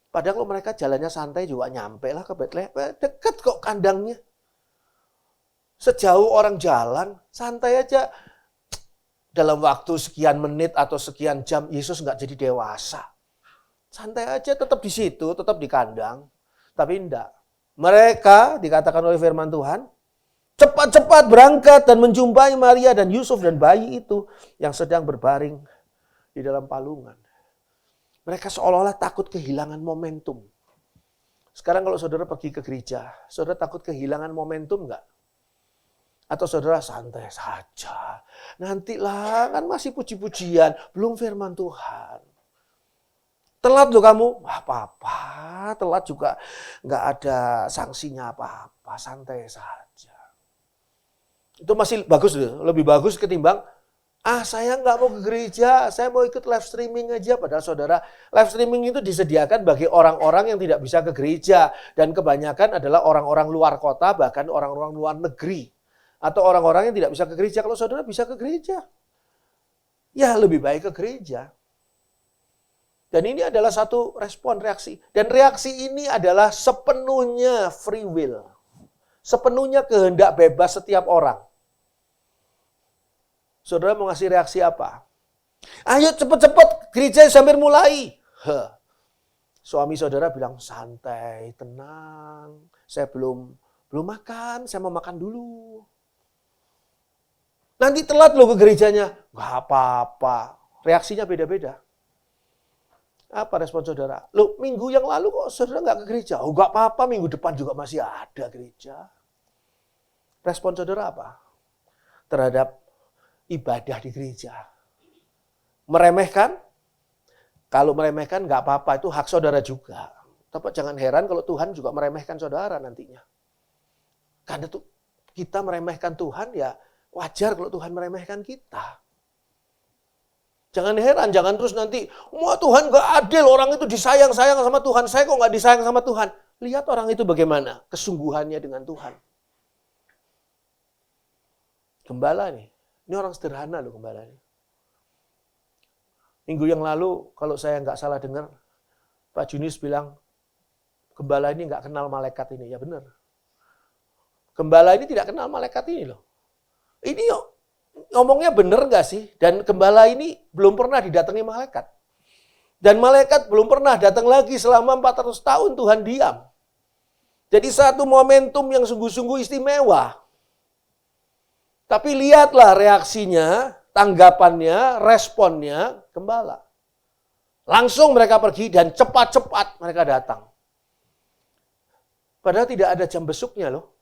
Padahal kalau mereka jalannya santai juga nyampe lah ke Betlehem. Dekat kok kandangnya. Sejauh orang jalan, santai aja. Dalam waktu sekian menit atau sekian jam, Yesus nggak jadi dewasa. Santai aja, tetap di situ, tetap di kandang. Tapi enggak. Mereka, dikatakan oleh firman Tuhan, cepat-cepat berangkat dan menjumpai Maria dan Yusuf dan bayi itu yang sedang berbaring di dalam palungan. Mereka seolah-olah takut kehilangan momentum. Sekarang kalau saudara pergi ke gereja, saudara takut kehilangan momentum enggak? Atau saudara santai saja. Nantilah, kan masih puji-pujian, belum firman Tuhan. Telat loh kamu, apa-apa. Telat juga nggak ada sanksinya apa-apa, santai saja. Itu masih bagus loh, lebih bagus ketimbang, saya nggak mau ke gereja, saya mau ikut live streaming aja. Padahal saudara, live streaming itu disediakan bagi orang-orang yang tidak bisa ke gereja. Dan kebanyakan adalah orang-orang luar kota, bahkan orang-orang luar negeri. Atau orang-orang yang tidak bisa ke gereja. Kalau saudara bisa ke gereja, ya lebih baik ke gereja. Dan ini adalah satu respon, reaksi. Dan reaksi ini adalah sepenuhnya free will. Sepenuhnya kehendak bebas setiap orang. Saudara mau ngasih reaksi apa? Ayo cepet-cepet, gereja sambil mulai. Suami saudara bilang, santai, tenang. Saya belum makan, saya mau makan dulu. Nanti telat loh ke gerejanya. Gak apa-apa. Reaksinya beda-beda. Apa respon saudara? Loh, minggu yang lalu kok saudara nggak ke gereja? Oh, nggak apa-apa, minggu depan juga masih ada gereja. Respon saudara apa? Terhadap ibadah di gereja. Meremehkan? Kalau meremehkan nggak apa-apa, itu hak saudara juga. Tapi jangan heran kalau Tuhan juga meremehkan saudara nantinya. Karena tuh kita meremehkan Tuhan, ya wajar kalau Tuhan meremehkan kita. Jangan heran, jangan terus nanti, wah Tuhan gak adil, orang itu disayang-sayang sama Tuhan, saya kok gak disayang sama Tuhan. Lihat orang itu bagaimana kesungguhannya dengan Tuhan. Gembala nih, ini orang sederhana loh gembala nih. Minggu yang lalu, kalau saya gak salah dengar, Pak Junius bilang, gembala ini gak kenal malaikat ini. Ya benar. Gembala ini tidak kenal malaikat ini loh. Ini ngomongnya benar nggak sih? Dan gembala ini belum pernah didatangi malaikat. Dan malaikat belum pernah datang lagi selama 400 tahun Tuhan diam. Jadi satu momentum yang sungguh-sungguh istimewa. Tapi lihatlah reaksinya, tanggapannya, responnya gembala. Langsung mereka pergi dan cepat-cepat mereka datang. Padahal tidak ada jam besuknya loh.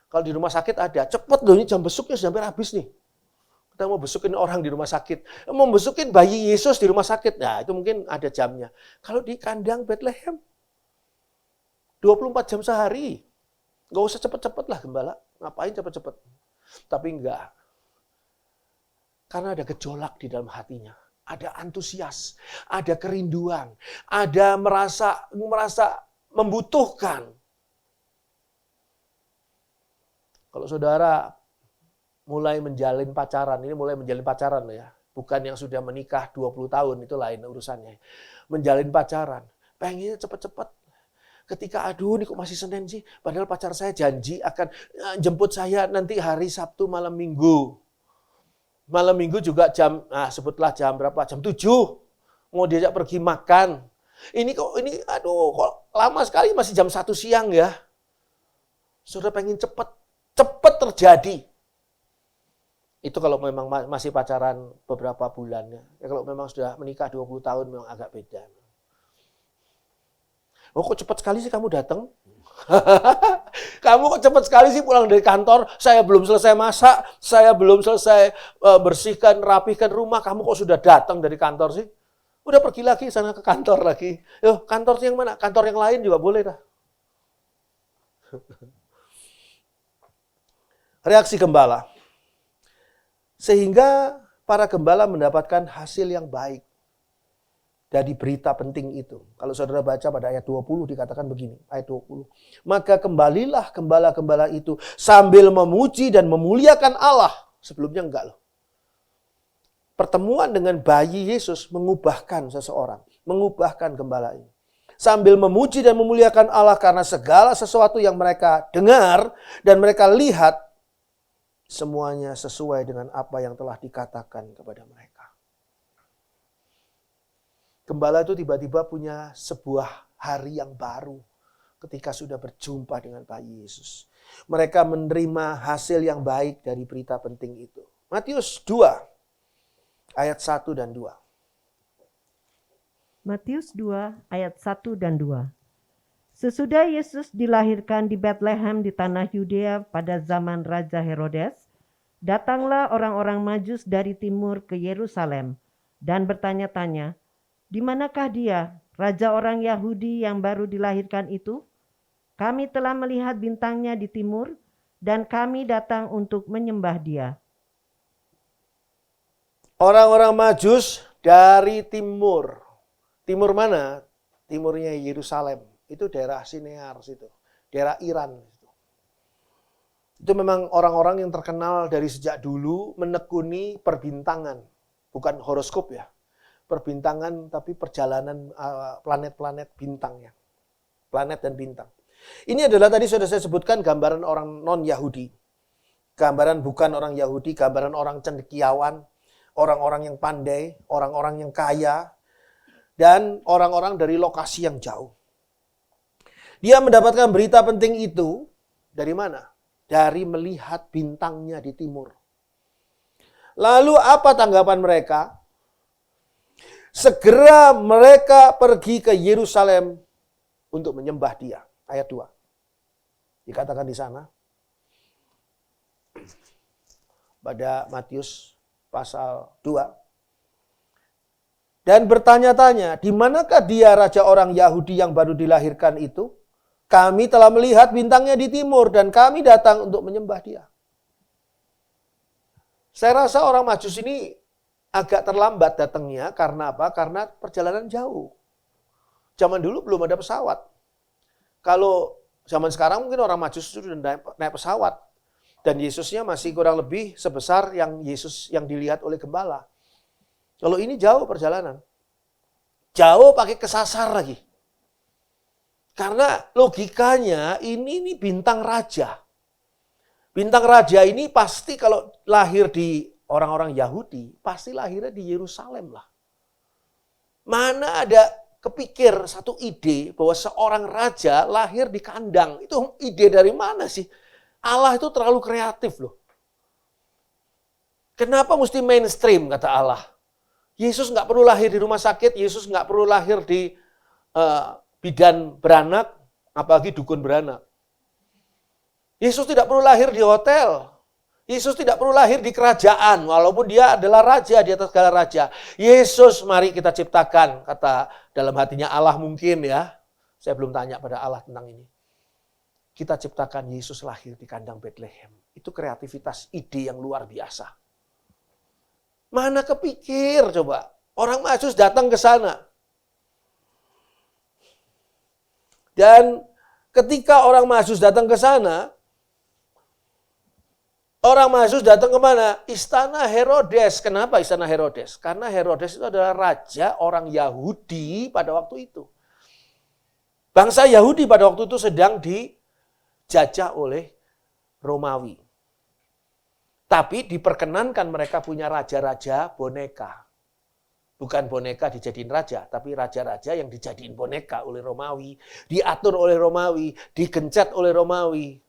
Kalau di rumah sakit ada, cepat loh ini jam besuknya sudah hampir habis nih. Kita mau besukin orang di rumah sakit. Mau besukin bayi Yesus di rumah sakit. Nah, itu mungkin ada jamnya. Kalau di kandang Betlehem, 24 jam sehari. Nggak usah cepet-cepet lah gembala. Ngapain cepet-cepet? Tapi enggak. Karena ada gejolak di dalam hatinya. Ada antusias. Ada kerinduan. Ada merasa membutuhkan. Kalau saudara mulai menjalin pacaran, ini mulai menjalin pacaran loh ya. Bukan yang sudah menikah 20 tahun, itu lain urusannya. Menjalin pacaran, pengennya cepet-cepet. Ketika aduh ini kok masih Senin sih, padahal pacar saya janji akan jemput saya nanti hari Sabtu malam Minggu. Malam Minggu juga sebutlah jam berapa? Jam 7. Mau diajak pergi makan. Ini kok lama sekali masih jam 1 siang ya. Saudara pengen cepet terjadi. Itu kalau memang masih pacaran beberapa bulan. Ya, kalau memang sudah menikah 20 tahun memang agak beda. Oh kok cepat sekali sih kamu datang? Kamu kok cepat sekali sih pulang dari kantor? Saya belum selesai masak, saya belum selesai bersihkan, rapihkan rumah. Kamu kok sudah datang dari kantor sih? Udah pergi lagi sana ke kantor lagi. Yo, kantor yang mana? Kantor yang lain juga boleh dah. Reaksi gembala. Sehingga para gembala mendapatkan hasil yang baik dari berita penting itu. Kalau saudara baca pada ayat 20 dikatakan begini, ayat 20. Maka kembalilah gembala-gembala itu sambil memuji dan memuliakan Allah. Sebelumnya enggak loh. Pertemuan dengan bayi Yesus mengubahkan seseorang, mengubahkan gembala ini. Sambil memuji dan memuliakan Allah karena segala sesuatu yang mereka dengar dan mereka lihat, semuanya sesuai dengan apa yang telah dikatakan kepada mereka. Gembala itu tiba-tiba punya sebuah hari yang baru ketika sudah berjumpa dengan bayi Yesus. Mereka menerima hasil yang baik dari berita penting itu. Matius 2 ayat 1 dan 2. Matius 2 ayat 1 dan 2. Sesudah Yesus dilahirkan di Betlehem di tanah Yudea pada zaman Raja Herodes, datanglah orang-orang Majus dari timur ke Yerusalem dan bertanya-tanya, "Di manakah dia, raja orang Yahudi yang baru dilahirkan itu? Kami telah melihat bintangnya di timur dan kami datang untuk menyembah dia." Orang-orang Majus dari timur. Timur mana? Timurnya Yerusalem. Itu daerah Sinear situ. Daerah Iran. Itu memang orang-orang yang terkenal dari sejak dulu menekuni perbintangan. Bukan horoskop ya. Perbintangan tapi perjalanan planet-planet bintangnya. Planet dan bintang. Ini adalah tadi sudah saya sebutkan gambaran orang non-Yahudi. Gambaran bukan orang Yahudi, gambaran orang cendekiawan. Orang-orang yang pandai, orang-orang yang kaya, dan orang-orang dari lokasi yang jauh. Dia mendapatkan berita penting itu dari mana? Dari melihat bintangnya di timur. Lalu apa tanggapan mereka? Segera mereka pergi ke Yerusalem untuk menyembah dia. Ayat 2. Dikatakan di sana. Pada Matius pasal 2. Dan bertanya-tanya, di manakah dia raja orang Yahudi yang baru dilahirkan itu? Kami telah melihat bintangnya di timur dan kami datang untuk menyembah dia. Saya rasa orang Majus ini agak terlambat datangnya karena apa? Karena perjalanan jauh. Zaman dulu belum ada pesawat. Kalau zaman sekarang mungkin orang Majus sudah naik pesawat. Dan Yesusnya masih kurang lebih sebesar yang Yesus yang dilihat oleh gembala. Kalau ini jauh perjalanan. Jauh pakai kesasar lagi. Karena logikanya ini bintang raja. Bintang raja ini pasti kalau lahir di orang-orang Yahudi, pasti lahirnya di Yerusalem lah. Mana ada kepikir satu ide bahwa seorang raja lahir di kandang. Itu ide dari mana sih? Allah itu terlalu kreatif loh. Kenapa mesti mainstream kata Allah? Yesus nggak perlu lahir di rumah sakit, Yesus nggak perlu lahir di bidan beranak, apalagi dukun beranak. Yesus tidak perlu lahir di hotel. Yesus tidak perlu lahir di kerajaan, walaupun dia adalah raja di atas segala raja. Yesus mari kita ciptakan, kata dalam hatinya Allah mungkin ya. Saya belum tanya pada Allah tentang ini. Kita ciptakan Yesus lahir di kandang Betlehem. Itu kreativitas ide yang luar biasa. Mana kepikir coba. Orang Majus datang ke sana. Dan ketika orang Majus datang ke sana, orang Majus datang ke mana? Istana Herodes. Kenapa istana Herodes? Karena Herodes itu adalah raja orang Yahudi pada waktu itu. Bangsa Yahudi pada waktu itu sedang dijajah oleh Romawi. Tapi diperkenankan mereka punya raja-raja boneka. Bukan boneka dijadiin raja, tapi raja-raja yang dijadiin boneka oleh Romawi. Diatur oleh Romawi, digencet oleh Romawi.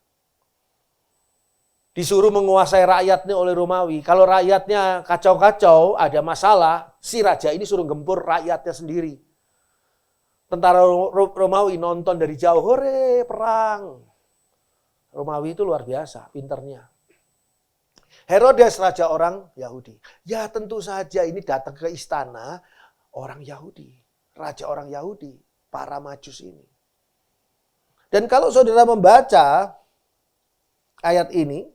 Disuruh menguasai rakyatnya oleh Romawi. Kalau rakyatnya kacau-kacau, ada masalah, si raja ini suruh gempur rakyatnya sendiri. Tentara Romawi nonton dari jauh, hore, perang. Romawi itu luar biasa, pinternya. Herodes raja orang Yahudi. Ya tentu saja ini datang ke istana orang Yahudi. Raja orang Yahudi, para Majus ini. Dan kalau saudara membaca ayat ini,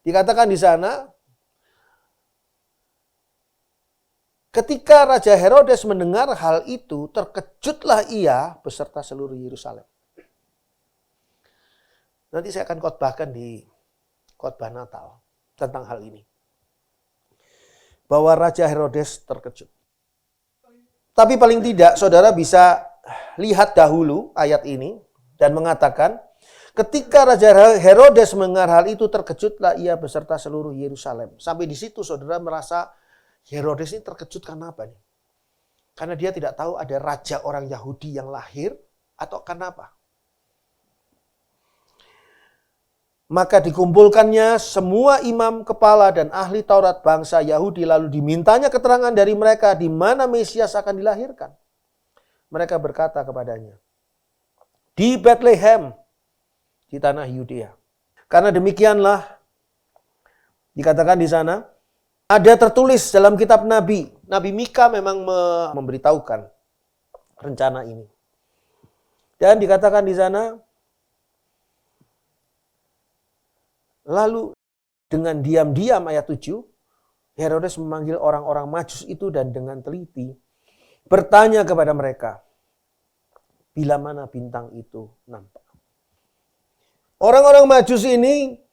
dikatakan di sana, Ketika Raja Herodes mendengar hal itu, terkejutlah ia beserta seluruh Yerusalem. Nanti saya akan khotbahkan di khotbah Natal tentang hal ini. Bahwa Raja Herodes terkejut. Tapi paling tidak saudara bisa lihat dahulu ayat ini dan mengatakan, ketika Raja Herodes mendengar hal itu, terkejutlah ia beserta seluruh Yerusalem. Sampai di situ saudara merasa Herodes ini terkejut karena apa nih? Karena dia tidak tahu ada raja orang Yahudi yang lahir atau karena apa? Maka dikumpulkannya semua imam kepala dan ahli Taurat bangsa Yahudi, lalu dimintanya keterangan dari mereka di mana Mesias akan dilahirkan. Mereka berkata kepadanya, di Bethlehem, di tanah Yudea. Karena demikianlah dikatakan di sana, ada tertulis dalam kitab Nabi. Nabi Mika memang memberitahukan rencana ini. Dan dikatakan di sana, lalu dengan diam-diam ayat 7, Herodes memanggil orang-orang Majus itu dan dengan teliti bertanya kepada mereka, bila mana bintang itu nampak. Orang-orang Majus ini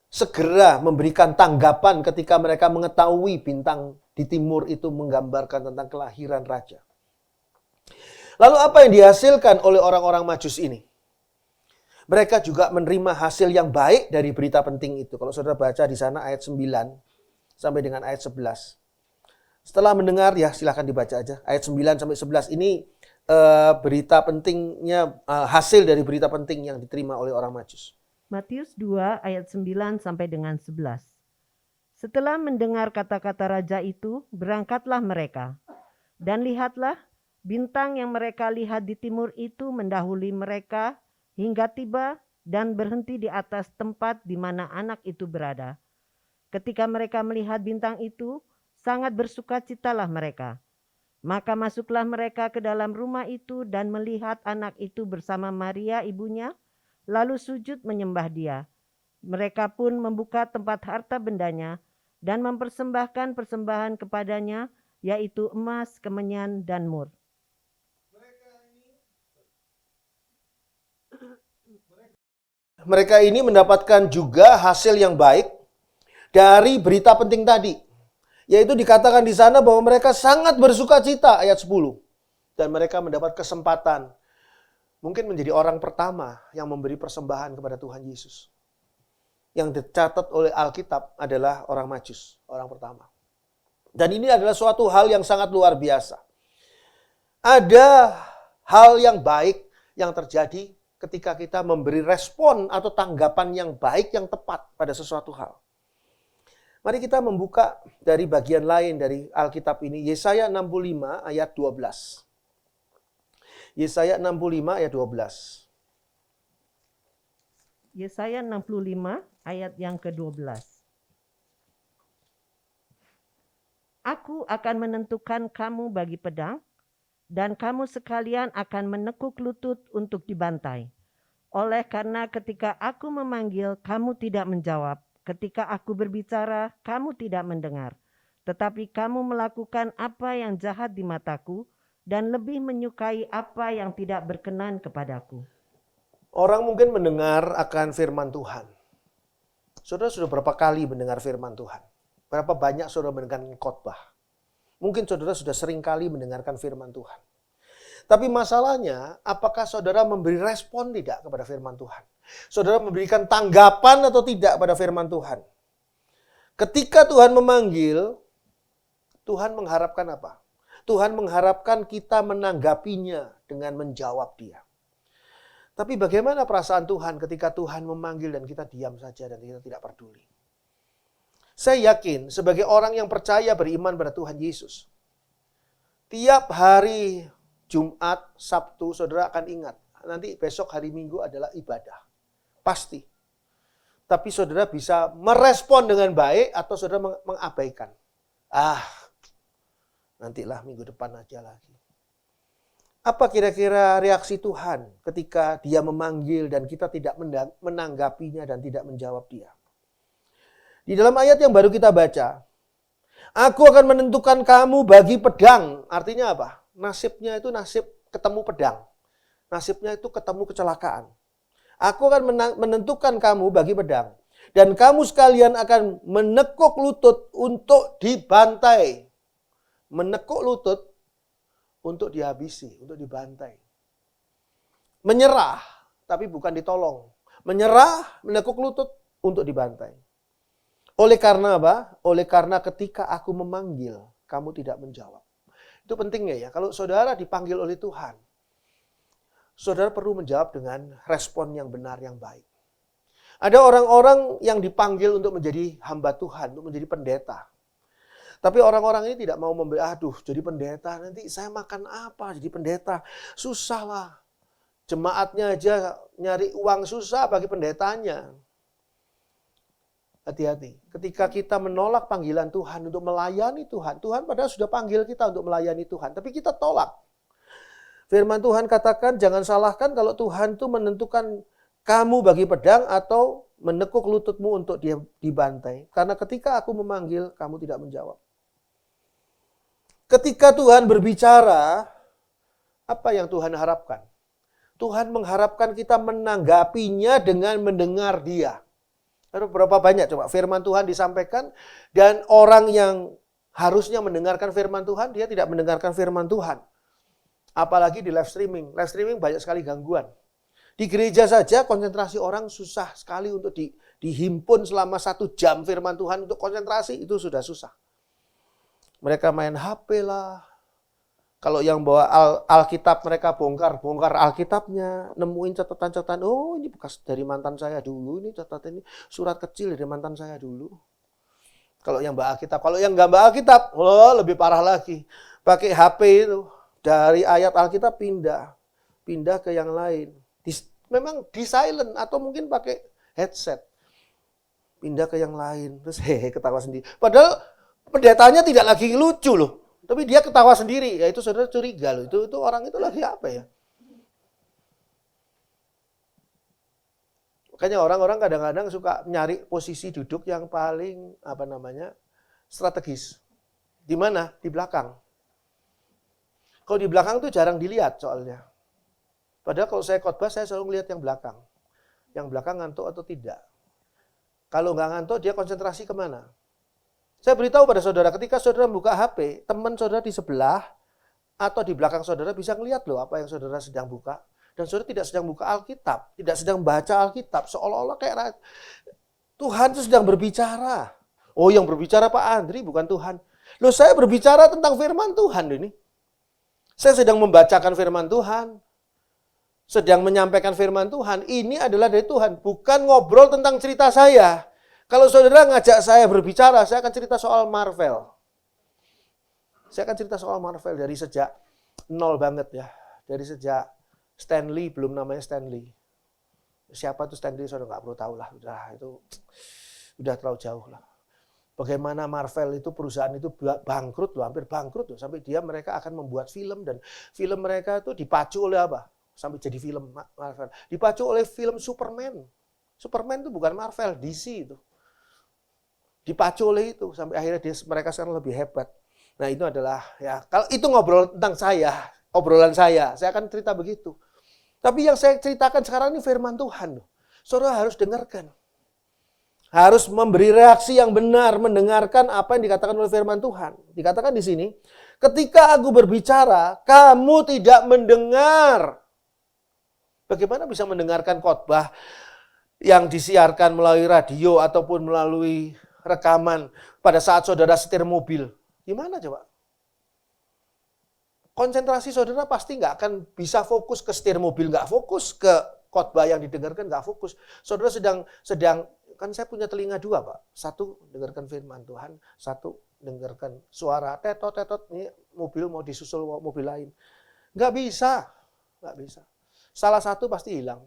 segera memberikan tanggapan ketika mereka mengetahui bintang di timur itu menggambarkan tentang kelahiran raja. Lalu apa yang dihasilkan oleh orang-orang Majus ini? Mereka juga menerima hasil yang baik dari berita penting itu. Kalau saudara baca di sana ayat 9 sampai dengan ayat 11. Setelah mendengar, ya silahkan dibaca aja. Ayat 9 sampai 11 ini berita pentingnya, hasil dari berita penting yang diterima oleh orang Majus. Matius 2 ayat 9 sampai dengan 11. Setelah mendengar kata-kata raja itu, berangkatlah mereka. Dan lihatlah, bintang yang mereka lihat di timur itu mendahului mereka hingga tiba dan berhenti di atas tempat di mana anak itu berada. Ketika mereka melihat bintang itu, sangat bersukacitalah mereka. Maka masuklah mereka ke dalam rumah itu dan melihat anak itu bersama Maria ibunya, lalu sujud menyembah dia. Mereka pun membuka tempat harta bendanya dan mempersembahkan persembahan kepadanya, yaitu emas, kemenyan, dan mur. Mereka ini mendapatkan juga hasil yang baik dari berita penting tadi. Yaitu dikatakan di sana bahwa mereka sangat bersukacita, ayat 10. Dan mereka mendapat kesempatan mungkin menjadi orang pertama yang memberi persembahan kepada Tuhan Yesus. Yang dicatat oleh Alkitab adalah orang Majus, orang pertama. Dan ini adalah suatu hal yang sangat luar biasa. Ada hal yang baik yang terjadi ketika kita memberi respon atau tanggapan yang baik, yang tepat pada sesuatu hal. Mari kita membuka dari bagian lain dari Alkitab ini, Yesaya 65 ayat 12. Yesaya 65 ayat 12. Yesaya 65 ayat yang ke-12. Aku akan menentukan kamu bagi pedang, dan kamu sekalian akan menekuk lutut untuk dibantai. Oleh karena ketika aku memanggil, kamu tidak menjawab. Ketika aku berbicara, kamu tidak mendengar. Tetapi kamu melakukan apa yang jahat di mataku, dan lebih menyukai apa yang tidak berkenan kepadaku. Orang mungkin mendengar akan firman Tuhan. Saudara sudah berapa kali mendengar firman Tuhan? Berapa banyak saudara mendengarkan khotbah? Mungkin saudara sudah sering kali mendengarkan firman Tuhan. Tapi masalahnya, apakah saudara memberi respon tidak kepada firman Tuhan? Saudara memberikan tanggapan atau tidak pada firman Tuhan? Ketika Tuhan memanggil, Tuhan mengharapkan apa? Tuhan mengharapkan kita menanggapinya dengan menjawab dia. Tapi bagaimana perasaan Tuhan ketika Tuhan memanggil dan kita diam saja dan kita tidak peduli? Saya yakin sebagai orang yang percaya beriman pada Tuhan Yesus, tiap hari Jumat, Sabtu, saudara akan ingat. Nanti besok hari Minggu adalah ibadah. Pasti. Tapi saudara bisa merespon dengan baik atau saudara mengabaikan. Nantilah minggu depan aja lagi. Apa kira-kira reaksi Tuhan ketika dia memanggil dan kita tidak menanggapinya dan tidak menjawab dia? Di dalam ayat yang baru kita baca, Aku akan menentukan kamu bagi pedang. Artinya apa? Nasibnya itu nasib ketemu pedang. Nasibnya itu ketemu kecelakaan. Aku akan menentukan kamu bagi pedang. Dan kamu sekalian akan menekuk lutut untuk dibantai. Menekuk lutut untuk dihabisi, untuk dibantai. Menyerah, tapi bukan ditolong. Menyerah, menekuk lutut untuk dibantai. Oleh karena apa? Oleh karena ketika aku memanggil, kamu tidak menjawab. Itu pentingnya ya. Kalau saudara dipanggil oleh Tuhan, saudara perlu menjawab dengan respon yang benar, yang baik. Ada orang-orang yang dipanggil untuk menjadi hamba Tuhan, untuk menjadi pendeta. Tapi orang-orang ini tidak mau aduh jadi pendeta, nanti saya makan apa jadi pendeta? Susah lah. Jemaatnya aja nyari uang susah bagi pendetanya. Hati-hati. Ketika kita menolak panggilan Tuhan untuk melayani Tuhan, Tuhan padahal sudah panggil kita untuk melayani Tuhan, tapi kita tolak. Firman Tuhan katakan, jangan salahkan kalau Tuhan itu menentukan kamu bagi pedang atau menekuk lututmu untuk dibantai. Karena ketika aku memanggil, kamu tidak menjawab. Ketika Tuhan berbicara, apa yang Tuhan harapkan? Tuhan mengharapkan kita menanggapinya dengan mendengar Dia. Berapa banyak coba firman Tuhan disampaikan dan orang yang harusnya mendengarkan firman Tuhan, dia tidak mendengarkan firman Tuhan. Apalagi di live streaming. Live streaming banyak sekali gangguan. Di gereja saja konsentrasi orang susah sekali untuk dihimpun selama 1 jam firman Tuhan untuk konsentrasi, itu sudah susah. Mereka main HP lah. Kalau yang bawa Alkitab mereka bongkar Alkitabnya, nemuin catatan-catatan, oh ini bekas dari mantan saya dulu, ini catatan ini surat kecil dari mantan saya dulu. Kalau yang bawa Alkitab, kalau yang nggak bawa Alkitab, lebih parah lagi. Pakai HP itu, dari ayat Alkitab pindah ke yang lain. Memang di silent atau mungkin pakai headset. Pindah ke yang lain, terus ketawa sendiri. Padahal pendetanya tidak lagi lucu loh. Tapi dia ketawa sendiri, ya itu saudara curiga loh. Itu orang itu lagi apa ya? Makanya orang-orang kadang-kadang suka nyari posisi duduk yang paling strategis. Di mana? Di belakang. Kalau di belakang tuh jarang dilihat soalnya. Padahal kalau saya khotbah saya selalu melihat yang belakang. Yang belakang ngantuk atau tidak. Kalau nggak ngantuk dia konsentrasi kemana? Saya beritahu pada saudara, ketika saudara buka HP, teman saudara di sebelah atau di belakang saudara bisa ngelihat loh apa yang saudara sedang buka. Dan saudara tidak sedang buka Alkitab, tidak sedang baca Alkitab. Seolah-olah kayak Tuhan itu sedang berbicara. Oh, yang berbicara Pak Andri bukan Tuhan. Loh, saya berbicara tentang firman Tuhan ini. Saya sedang membacakan firman Tuhan. Sedang menyampaikan firman Tuhan. Ini adalah dari Tuhan, bukan ngobrol tentang cerita saya. Kalau saudara ngajak saya berbicara, saya akan cerita soal Marvel. Saya akan cerita soal Marvel dari sejak nol banget ya. Dari sejak Stan Lee, belum namanya Stan Lee. Siapa tuh Stan Lee, saudara nggak perlu tahu lah. Udah terlalu jauh lah. Bagaimana Marvel itu perusahaan itu bangkrut loh, hampir bangkrut loh. Sampai mereka akan membuat film dan film mereka itu dipacu oleh apa? Sampai jadi film Marvel. Dipacu oleh film Superman. Superman itu bukan Marvel, DC itu. Dipacu oleh itu sampai akhirnya mereka sekarang lebih hebat. Nah, itu adalah ya kalau itu ngobrol tentang saya, obrolan saya akan cerita begitu. Tapi yang saya ceritakan sekarang ini firman Tuhan. Saudara harus dengarkan. Harus memberi reaksi yang benar, mendengarkan apa yang dikatakan oleh firman Tuhan. Dikatakan di sini, ketika aku berbicara, kamu tidak mendengar. Bagaimana bisa mendengarkan khotbah yang disiarkan melalui radio ataupun melalui rekaman pada saat saudara setir mobil? Gimana coba? Konsentrasi saudara pasti nggak akan bisa fokus ke setir mobil, nggak fokus ke khotbah yang didengarkan, nggak fokus. Saudara sedang kan saya punya telinga dua Pak. Satu dengarkan firman Tuhan, satu dengarkan suara tetot ini mobil mau disusul mobil lain. Nggak bisa. Salah satu pasti hilang.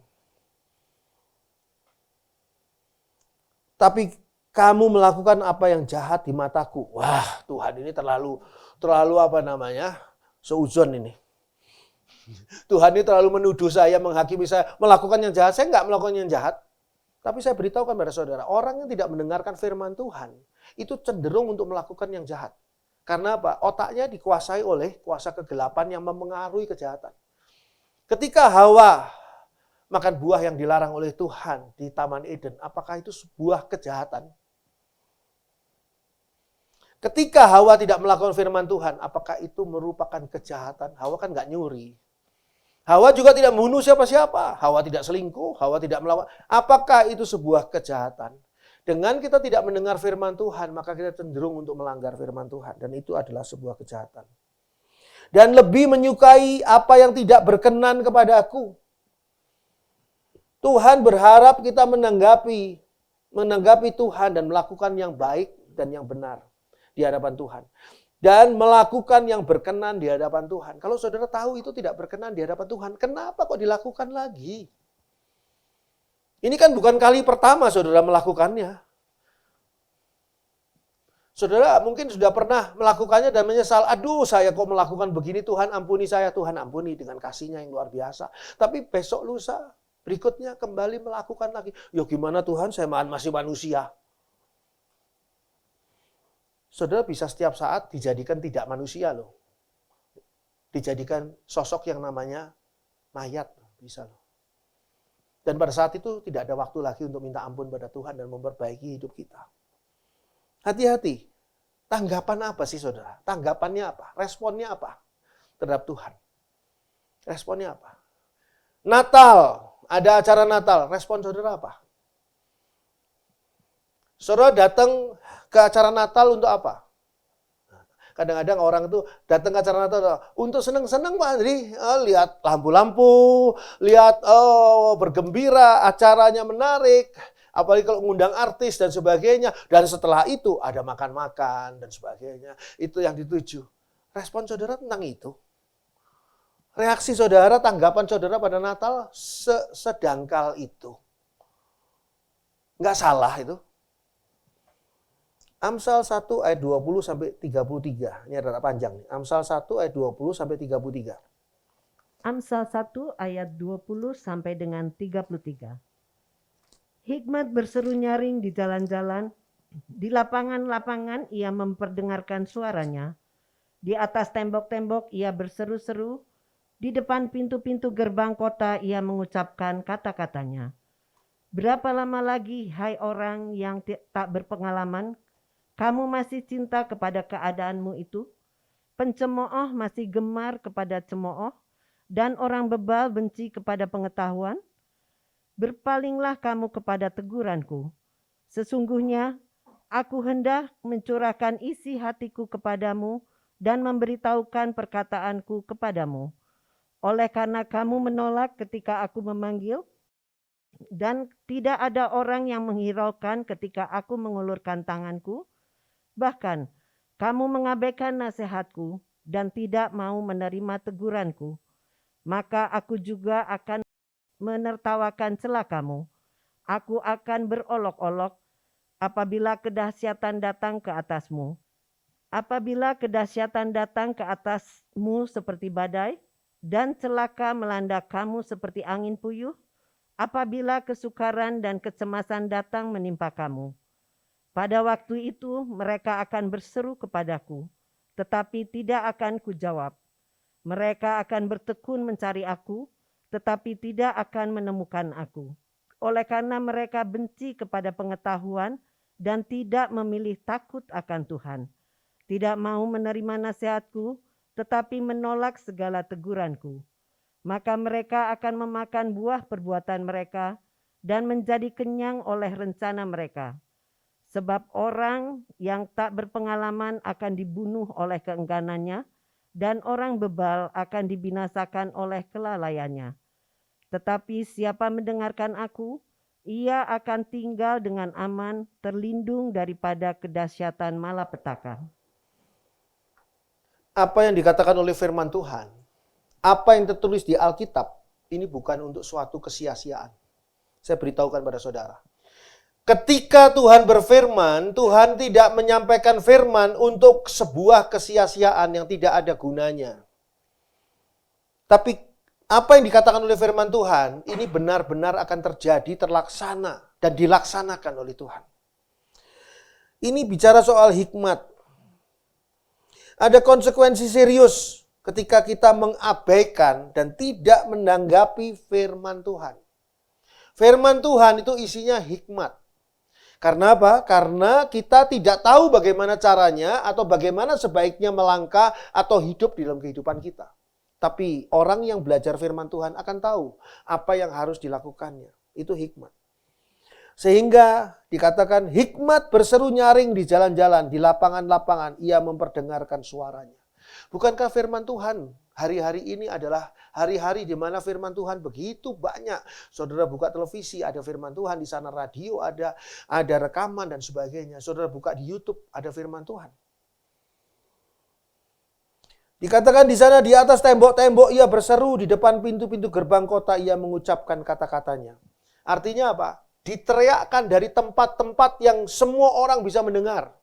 Tapi kamu melakukan apa yang jahat di mataku. Wah, Tuhan ini terlalu seuzon ini. Tuhan ini terlalu menuduh saya, menghakimi saya, melakukan yang jahat. Saya nggak melakukan yang jahat. Tapi saya beritahukan pada saudara, orang yang tidak mendengarkan firman Tuhan, itu cenderung untuk melakukan yang jahat. Karena apa? Otaknya dikuasai oleh kuasa kegelapan yang mempengaruhi kejahatan. Ketika Hawa makan buah yang dilarang oleh Tuhan di Taman Eden, apakah itu sebuah kejahatan? Ketika Hawa tidak melakukan firman Tuhan, apakah itu merupakan kejahatan? Hawa kan nggak nyuri. Hawa juga tidak membunuh siapa-siapa. Hawa tidak selingkuh, Hawa tidak melawan. Apakah itu sebuah kejahatan? Dengan kita tidak mendengar firman Tuhan, maka kita cenderung untuk melanggar firman Tuhan. Dan itu adalah sebuah kejahatan. Dan lebih menyukai apa yang tidak berkenan kepada aku. Tuhan berharap kita menanggapi Tuhan dan melakukan yang baik dan yang benar di hadapan Tuhan. Dan melakukan yang berkenan di hadapan Tuhan. Kalau saudara tahu itu tidak berkenan di hadapan Tuhan, kenapa kok dilakukan lagi? Ini kan bukan kali pertama saudara melakukannya. Saudara mungkin sudah pernah melakukannya dan menyesal, aduh saya kok melakukan begini, Tuhan ampuni saya, Tuhan ampuni dengan kasih-Nya yang luar biasa. Tapi besok lusa, berikutnya kembali melakukan lagi. Ya gimana Tuhan, saya masih manusia. Saudara bisa setiap saat dijadikan tidak manusia loh. Dijadikan sosok yang namanya mayat. Bisa loh. Dan pada saat itu tidak ada waktu lagi untuk minta ampun pada Tuhan dan memperbaiki hidup kita. Hati-hati. Tanggapan apa sih saudara? Tanggapannya apa? Responnya apa terhadap Tuhan? Responnya apa? Natal. Ada acara Natal. Respon saudara apa? Saudara datang ke acara Natal untuk apa? Kadang-kadang orang itu datang ke acara Natal untuk senang-senang Pak Andri, lihat lampu-lampu, lihat bergembira, acaranya menarik, apalagi kalau mengundang artis dan sebagainya. Dan setelah itu ada makan-makan dan sebagainya. Itu yang dituju. Respon saudara tentang itu. Reaksi saudara, tanggapan saudara pada Natal sedangkal itu. Nggak salah itu. Amsal 1 ayat 20 sampai 33. Ini ada panjang nih. Amsal 1 ayat 20 sampai 33. Amsal 1 ayat 20 sampai dengan 33. Hikmat berseru nyaring di jalan-jalan, di lapangan-lapangan ia memperdengarkan suaranya. Di atas tembok-tembok ia berseru-seru, di depan pintu-pintu gerbang kota ia mengucapkan kata-katanya. Berapa lama lagi, hai orang yang tak berpengalaman, kamu masih cinta kepada keadaanmu itu? Pencemooh masih gemar kepada cemooh, dan orang bebal benci kepada pengetahuan? Berpalinglah kamu kepada teguranku. Sesungguhnya, aku hendak mencurahkan isi hatiku kepadamu dan memberitahukan perkataanku kepadamu. Oleh karena kamu menolak ketika aku memanggil, dan tidak ada orang yang menghiraukan ketika aku mengulurkan tanganku, bahkan kamu mengabaikan nasihatku dan tidak mau menerima teguranku, maka aku juga akan menertawakan celah kamu. Aku akan berolok-olok apabila kedahsyatan datang ke atasmu. Apabila kedahsyatan datang ke atasmu seperti badai, dan celaka melanda kamu seperti angin puyuh, apabila kesukaran dan kecemasan datang menimpa kamu. Pada waktu itu mereka akan berseru kepadaku, tetapi tidak akan kujawab. Mereka akan bertekun mencari aku, tetapi tidak akan menemukan aku. Oleh karena mereka benci kepada pengetahuan dan tidak memilih takut akan Tuhan. Tidak mau menerima nasihatku, tetapi menolak segala teguranku. Maka mereka akan memakan buah perbuatan mereka dan menjadi kenyang oleh rencana mereka. Sebab orang yang tak berpengalaman akan dibunuh oleh keengganannya, dan orang bebal akan dibinasakan oleh kelalaiannya. Tetapi siapa mendengarkan aku, ia akan tinggal dengan aman, terlindung daripada kedahsyatan malapetaka. Apa yang dikatakan oleh firman Tuhan, apa yang tertulis di Alkitab, ini bukan untuk suatu kesia-siaan. Saya beritahukan pada saudara. Ketika Tuhan berfirman, Tuhan tidak menyampaikan firman untuk sebuah kesia-siaan yang tidak ada gunanya. Tapi apa yang dikatakan oleh firman Tuhan, ini benar-benar akan terjadi, terlaksana dan dilaksanakan oleh Tuhan. Ini bicara soal hikmat. Ada konsekuensi serius ketika kita mengabaikan dan tidak menanggapi firman Tuhan. Firman Tuhan itu isinya hikmat. Karena apa? Karena kita tidak tahu bagaimana caranya atau bagaimana sebaiknya melangkah atau hidup di dalam kehidupan kita. Tapi orang yang belajar firman Tuhan akan tahu apa yang harus dilakukannya. Itu hikmat. Sehingga dikatakan hikmat berseru nyaring di jalan-jalan, di lapangan-lapangan, ia memperdengarkan suaranya. Bukankah firman Tuhan hari-hari ini adalah hari-hari di mana firman Tuhan begitu banyak. Saudara buka televisi, ada firman Tuhan, di sana radio ada rekaman dan sebagainya. Saudara buka di YouTube, ada firman Tuhan. Dikatakan di sana di atas tembok-tembok ia berseru, di depan pintu-pintu gerbang kota ia mengucapkan kata-katanya. Artinya apa? Diteriakkan dari tempat-tempat yang semua orang bisa mendengar.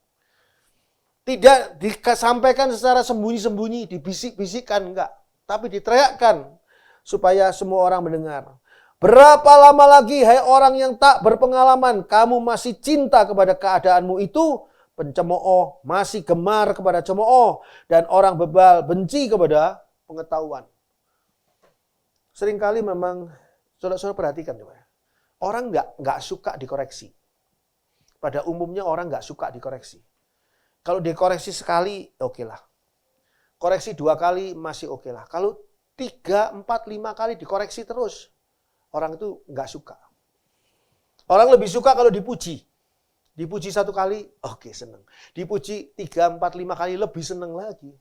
Tidak disampaikan secara sembunyi-sembunyi, dibisik-bisikkan, enggak. Tapi diteriakkan supaya semua orang mendengar. Berapa lama lagi, hai orang yang tak berpengalaman, kamu masih cinta kepada keadaanmu itu? Pencemooh masih gemar kepada cemooh, dan orang bebal benci kepada pengetahuan. Seringkali memang, saudara-saudara perhatikan coba ya. Orang nggak suka dikoreksi. Pada umumnya orang nggak suka dikoreksi. Kalau dikoreksi sekali, oke lah. Koreksi 2 kali masih oke lah. Kalau 3, 4, 5 kali dikoreksi terus, orang itu nggak suka. Orang lebih suka kalau dipuji. Dipuji 1 kali, oke seneng. Dipuji 3, 4, 5 kali lebih seneng lagi.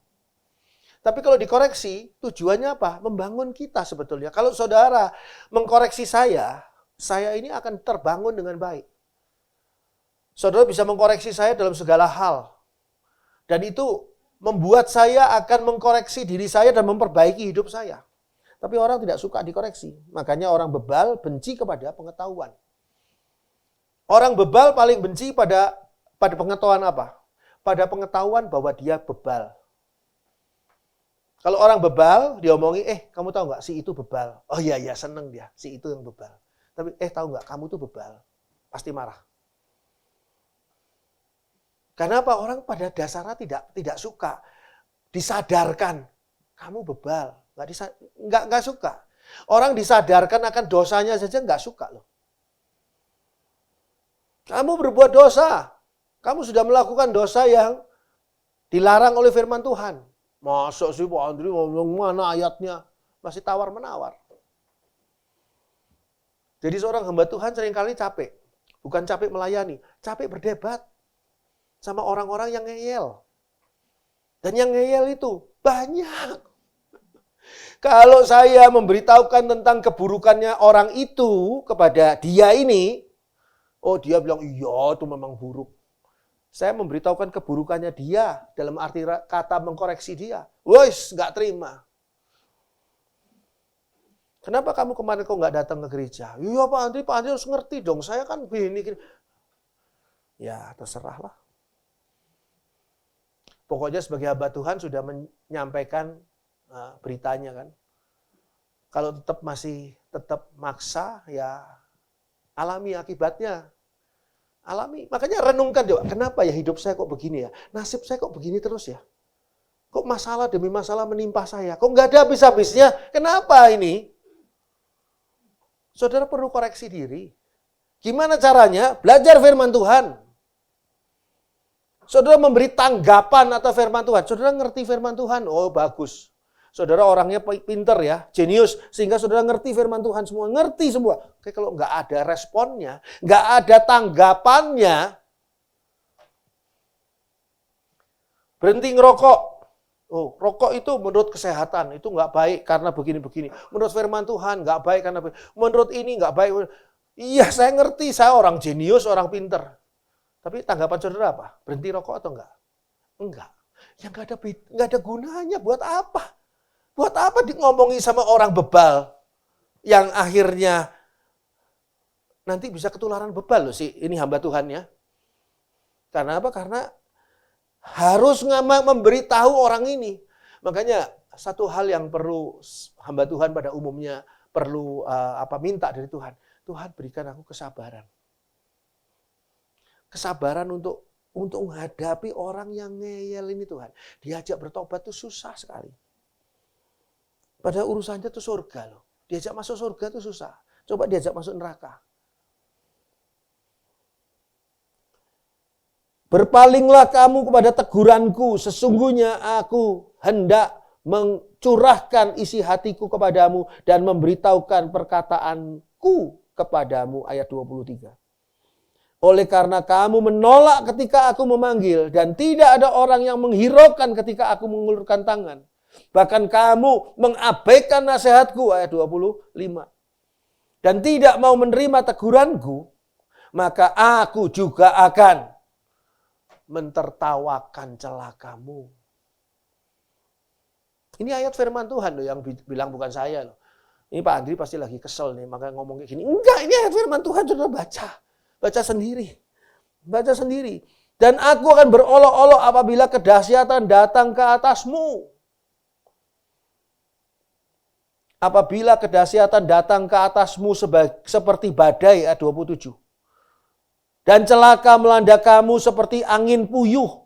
Tapi kalau dikoreksi, tujuannya apa? Membangun kita sebetulnya. Kalau saudara mengkoreksi saya ini akan terbangun dengan baik. Saudara bisa mengkoreksi saya dalam segala hal. Dan itu membuat saya akan mengkoreksi diri saya dan memperbaiki hidup saya. Tapi orang tidak suka dikoreksi. Makanya orang bebal benci kepada pengetahuan. Orang bebal paling benci pada pengetahuan apa? Pada pengetahuan bahwa dia bebal. Kalau orang bebal, diomongi, kamu tahu nggak si itu bebal? Oh iya, seneng dia, si itu yang bebal. Tapi tahu nggak, kamu tuh bebal. Pasti marah. Karena apa? Orang pada dasarnya tidak suka disadarkan. Kamu bebal. Nggak suka. Orang disadarkan akan dosanya saja nggak suka loh. Kamu berbuat dosa. Kamu sudah melakukan dosa yang dilarang oleh firman Tuhan. Masa sih Pak Andri ngomong mana ayatnya? Masih tawar-menawar. Jadi seorang hamba Tuhan seringkali capek. Bukan capek melayani, capek berdebat sama orang-orang yang ngeyel. Dan yang ngeyel itu banyak. Kalau saya memberitahukan tentang keburukannya orang itu kepada dia ini, oh dia bilang iya itu memang buruk. Saya memberitahukan keburukannya dia dalam arti kata mengkoreksi dia. Wes nggak terima. Kenapa kamu kemarin kok nggak datang ke gereja? Iya Pak Andri harus ngerti dong. Saya kan gini. Ya terserahlah. Pokoknya sebagai hamba Tuhan sudah menyampaikan beritanya kan. Kalau masih tetap maksa ya alami akibatnya. Alami. Makanya renungkan coba. Kenapa ya hidup saya kok begini ya? Nasib saya kok begini terus ya? Kok masalah demi masalah menimpa saya? Kok nggak ada habis-habisnya? Kenapa ini? Saudara perlu koreksi diri. Gimana caranya? Belajar firman Tuhan. Saudara memberi tanggapan atas firman Tuhan. Saudara ngerti firman Tuhan. Oh bagus. Saudara orangnya pinter ya. Jenius. Sehingga saudara ngerti firman Tuhan semua. Ngerti semua. Oke, kalau nggak ada responnya. Nggak ada tanggapannya. Berhenti ngerokok. Oh, rokok itu menurut kesehatan itu nggak baik karena begini-begini. Menurut firman Tuhan nggak baik karena menurut ini nggak baik. Iya, saya ngerti, saya orang jenius, orang pinter. Tapi tanggapan saudara apa? Berhenti rokok atau enggak? Enggak. Ya nggak ada gunanya. Buat apa? Buat apa ngomongin sama orang bebal yang akhirnya nanti bisa ketularan bebal loh sih. Ini hamba Tuhan ya. Karena apa? Karena harus memberitahu orang ini. Makanya satu hal yang perlu hamba Tuhan pada umumnya perlu minta dari Tuhan. Tuhan berikan aku kesabaran. kesabaran untuk menghadapi orang yang ngeyel ini Tuhan. Diajak bertobat itu susah sekali. Padahal urusannya itu surga loh. Diajak masuk surga itu susah. Coba diajak masuk neraka. Berpalinglah kamu kepada teguranku, sesungguhnya aku hendak mencurahkan isi hatiku kepadamu dan memberitahukan perkataanku kepadamu. Ayat 23. Oleh karena kamu menolak ketika aku memanggil dan tidak ada orang yang menghiraukan ketika aku mengulurkan tangan. Bahkan kamu mengabaikan nasihatku. Ayat 25. Dan tidak mau menerima teguranku, maka aku juga akan mentertawakan celakamu. Ini ayat firman Tuhan loh yang bilang, bukan saya loh. Ini Pak Andri pasti lagi kesel nih, makanya ngomong kayak gini. Enggak, ini ayat firman Tuhan, saudara baca. Baca sendiri. Baca sendiri. Dan aku akan berolok-olok apabila kedahsyatan datang ke atasmu. Apabila kedahsyatan datang ke atasmu seperti badai. Ayat 27. Dan celaka melanda kamu seperti angin puyuh.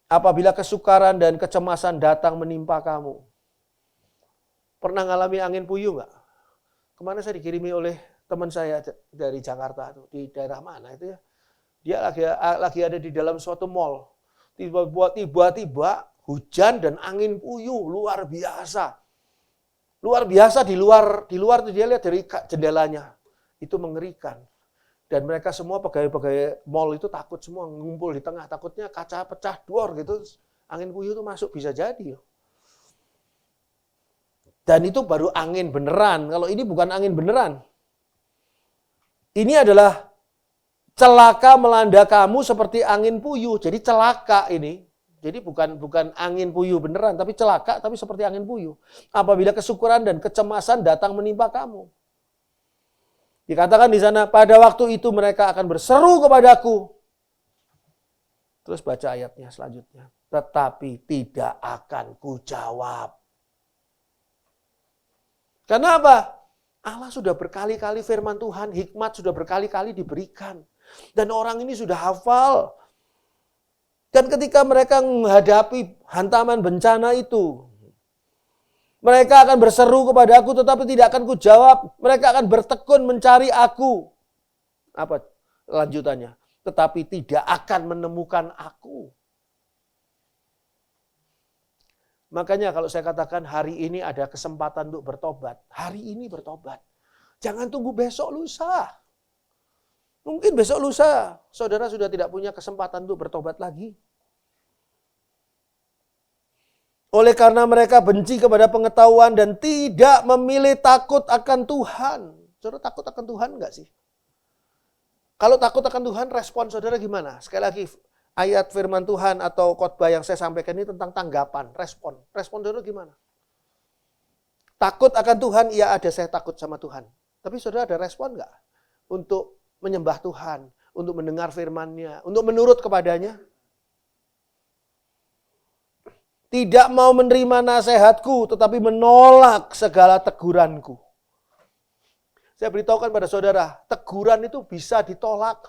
Apabila kesukaran dan kecemasan datang menimpa kamu. Pernah ngalami angin puyuh nggak? Kemana saya dikirimi oleh teman saya dari Jakarta tuh, di daerah mana itu ya? Dia lagi ada di dalam suatu mall. Tiba-tiba hujan dan angin puyuh luar biasa. Luar biasa di luar tuh dia lihat dari jendelanya. Itu mengerikan. Dan mereka semua pegawai-pegawai mall itu takut semua ngumpul di tengah. Takutnya kaca pecah dor gitu. Angin puyuh itu masuk bisa jadi. Dan itu baru angin beneran. Kalau ini bukan angin beneran. Ini adalah celaka melanda kamu seperti angin puyuh. Jadi celaka ini. Jadi bukan angin puyuh beneran. Tapi celaka tapi seperti angin puyuh. Apabila kesukaran dan kecemasan datang menimpa kamu. Dikatakan di sana, pada waktu itu mereka akan berseru kepadaku. Terus baca ayatnya selanjutnya. Tetapi tidak akan kujawab. Kenapa? Allah sudah berkali-kali firman Tuhan, hikmat sudah berkali-kali diberikan. Dan orang ini sudah hafal. Dan ketika mereka menghadapi hantaman bencana itu, mereka akan berseru kepada aku tetapi tidak akan kujawab. Mereka akan bertekun mencari aku. Apa lanjutannya? Tetapi tidak akan menemukan aku. Makanya kalau saya katakan hari ini ada kesempatan untuk bertobat. Hari ini bertobat. Jangan tunggu besok lusa. Mungkin besok lusa saudara sudah tidak punya kesempatan untuk bertobat lagi. Oleh karena mereka benci kepada pengetahuan dan tidak memilih takut akan Tuhan. Saudara takut akan Tuhan enggak sih? Kalau takut akan Tuhan, respon saudara gimana? Sekali lagi, ayat firman Tuhan atau khotbah yang saya sampaikan ini tentang tanggapan, respon. Respon saudara gimana? Takut akan Tuhan, iya ada saya takut sama Tuhan. Tapi saudara ada respon enggak? Untuk menyembah Tuhan, untuk mendengar firman-Nya, untuk menurut kepadanya? Tidak mau menerima nasihatku, tetapi menolak segala teguranku. Saya beritahukan pada saudara, teguran itu bisa ditolak.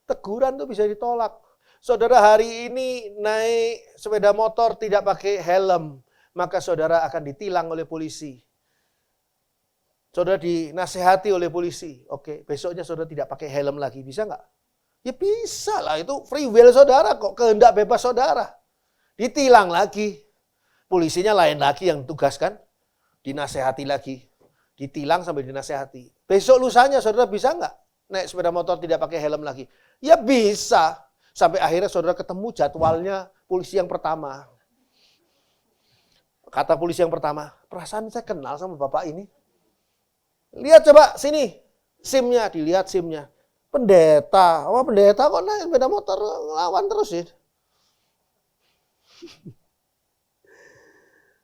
Teguran itu bisa ditolak. Saudara hari ini naik sepeda motor tidak pakai helm, maka saudara akan ditilang oleh polisi. Saudara dinasehati oleh polisi. Oke, besoknya saudara tidak pakai helm lagi, bisa nggak? Ya bisa lah, itu free will saudara kok, kehendak bebas saudara. Ditilang lagi. Polisinya lain lagi yang tugaskan. Dinasehati lagi. Ditilang sampai dinasehati. Besok lusanya saudara bisa nggak naik sepeda motor tidak pakai helm lagi? Ya bisa. Sampai akhirnya saudara ketemu jadwalnya polisi yang pertama. Kata polisi yang pertama, perasaan saya kenal sama bapak ini. Lihat coba sini. SIM-nya, dilihat SIM-nya. Pendeta. Wah pendeta kok naik sepeda motor ngelawan terus ya.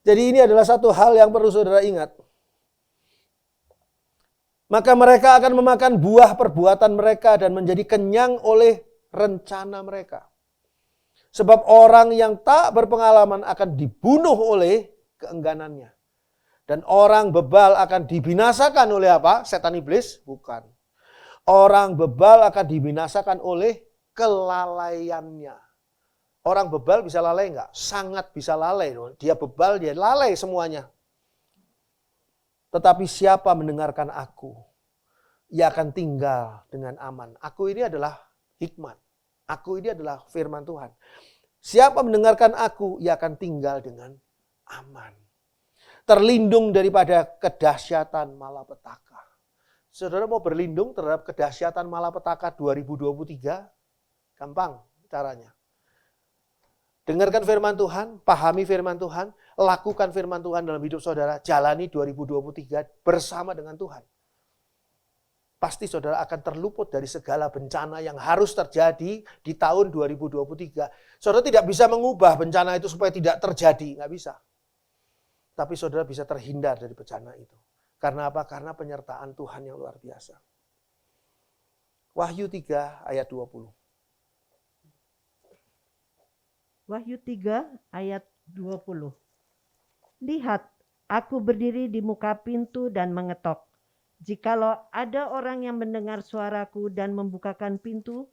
Jadi ini adalah satu hal yang perlu saudara ingat. Maka mereka akan memakan buah perbuatan mereka dan menjadi kenyang oleh rencana mereka. Sebab orang yang tak berpengalaman akan dibunuh oleh keengganannya. Dan orang bebal akan dibinasakan oleh apa? Setan iblis? Bukan. Orang bebal akan dibinasakan oleh kelalaiannya. Orang bebal bisa lalai enggak? Sangat bisa lalai. Dia bebal, dia lalai semuanya. Tetapi siapa mendengarkan aku, ia akan tinggal dengan aman. Aku ini adalah hikmat. Aku ini adalah firman Tuhan. Siapa mendengarkan aku, ia akan tinggal dengan aman. Terlindung daripada kedahsyatan malapetaka. Saudara mau berlindung terhadap kedahsyatan malapetaka 2023? Gampang caranya. Dengarkan firman Tuhan, pahami firman Tuhan, lakukan firman Tuhan dalam hidup saudara, jalani 2023 bersama dengan Tuhan. Pasti saudara akan terluput dari segala bencana yang harus terjadi di tahun 2023. Saudara tidak bisa mengubah bencana itu supaya tidak terjadi, nggak bisa. Tapi saudara bisa terhindar dari bencana itu. Karena apa? Karena penyertaan Tuhan yang luar biasa. Wahyu 3 ayat 20. Wahyu 3 ayat 20. Lihat, aku berdiri di muka pintu dan mengetok. Jikalau ada orang yang mendengar suaraku dan membukakan pintu,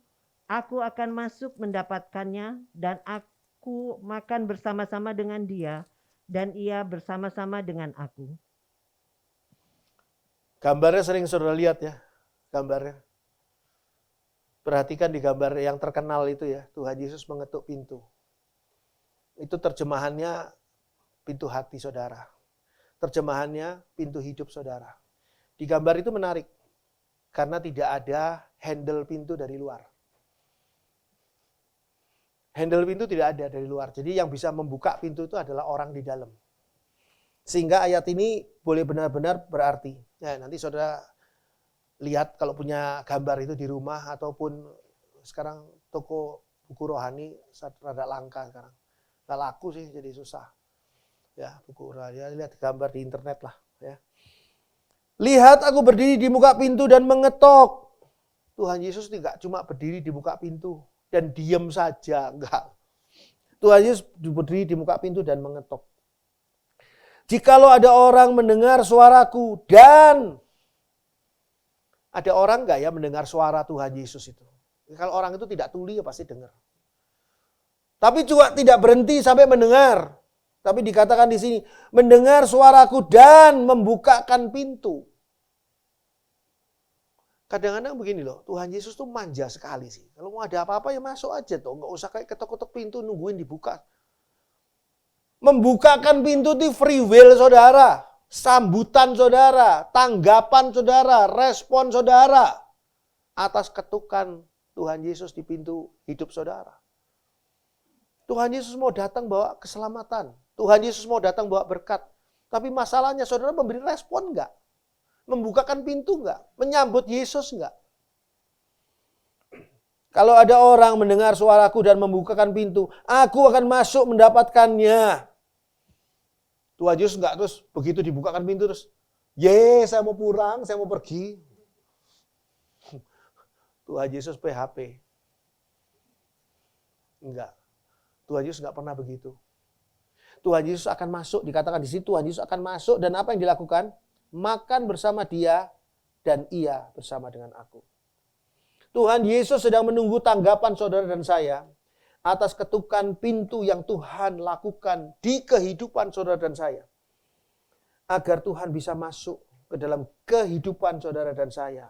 aku akan masuk mendapatkannya dan aku makan bersama-sama dengan dia dan ia bersama-sama dengan aku. Gambarnya sering saudara lihat ya, gambarnya. Perhatikan di gambar yang terkenal itu ya, Tuhan Yesus mengetuk pintu. Itu terjemahannya pintu hati saudara. Terjemahannya pintu hidup saudara. Di gambar itu menarik. Karena tidak ada handle pintu dari luar. Handle pintu tidak ada dari luar. Jadi yang bisa membuka pintu itu adalah orang di dalam. Sehingga ayat ini boleh benar-benar berarti. Ya, nanti saudara lihat kalau punya gambar itu di rumah ataupun sekarang toko buku rohani rada langka sekarang. Nggak laku sih, jadi susah. Ya, buku rohani, lihat gambar di internet lah. Ya. Lihat aku berdiri di muka pintu dan mengetok. Tuhan Yesus tidak cuma berdiri di muka pintu dan diam saja, enggak. Tuhan Yesus berdiri di muka pintu dan mengetok. Jikalau ada orang mendengar suaraku dan ada orang enggak ya mendengar suara Tuhan Yesus itu? Kalau orang itu tidak tuli ya pasti dengar. Tapi juga tidak berhenti sampai mendengar. Tapi dikatakan di sini, mendengar suaraku dan membukakan pintu. Kadang-kadang begini loh, Tuhan Yesus tuh manja sekali sih. Kalau mau ada apa-apa ya masuk aja tuh. Nggak usah kayak ketok-ketok pintu nungguin dibuka. Membukakan pintu itu free will saudara. Sambutan saudara, tanggapan saudara, respon saudara. Atas ketukan Tuhan Yesus di pintu hidup saudara. Tuhan Yesus mau datang bawa keselamatan. Tuhan Yesus mau datang bawa berkat. Tapi masalahnya saudara memberi respon enggak? Membukakan pintu enggak? Menyambut Yesus enggak? Kalau ada orang mendengar suaraku dan membukakan pintu, aku akan masuk mendapatkannya. Tuhan Yesus enggak terus begitu dibukakan pintu terus, saya mau pulang, saya mau pergi. Tuhan Yesus PHP. Enggak. Tuhan Yesus enggak pernah begitu. Tuhan Yesus akan masuk, dikatakan di situ Tuhan Yesus akan masuk dan apa yang dilakukan? Makan bersama dia dan ia bersama dengan aku. Tuhan Yesus sedang menunggu tanggapan saudara dan saya atas ketukan pintu yang Tuhan lakukan di kehidupan saudara dan saya. Agar Tuhan bisa masuk ke dalam kehidupan saudara dan saya.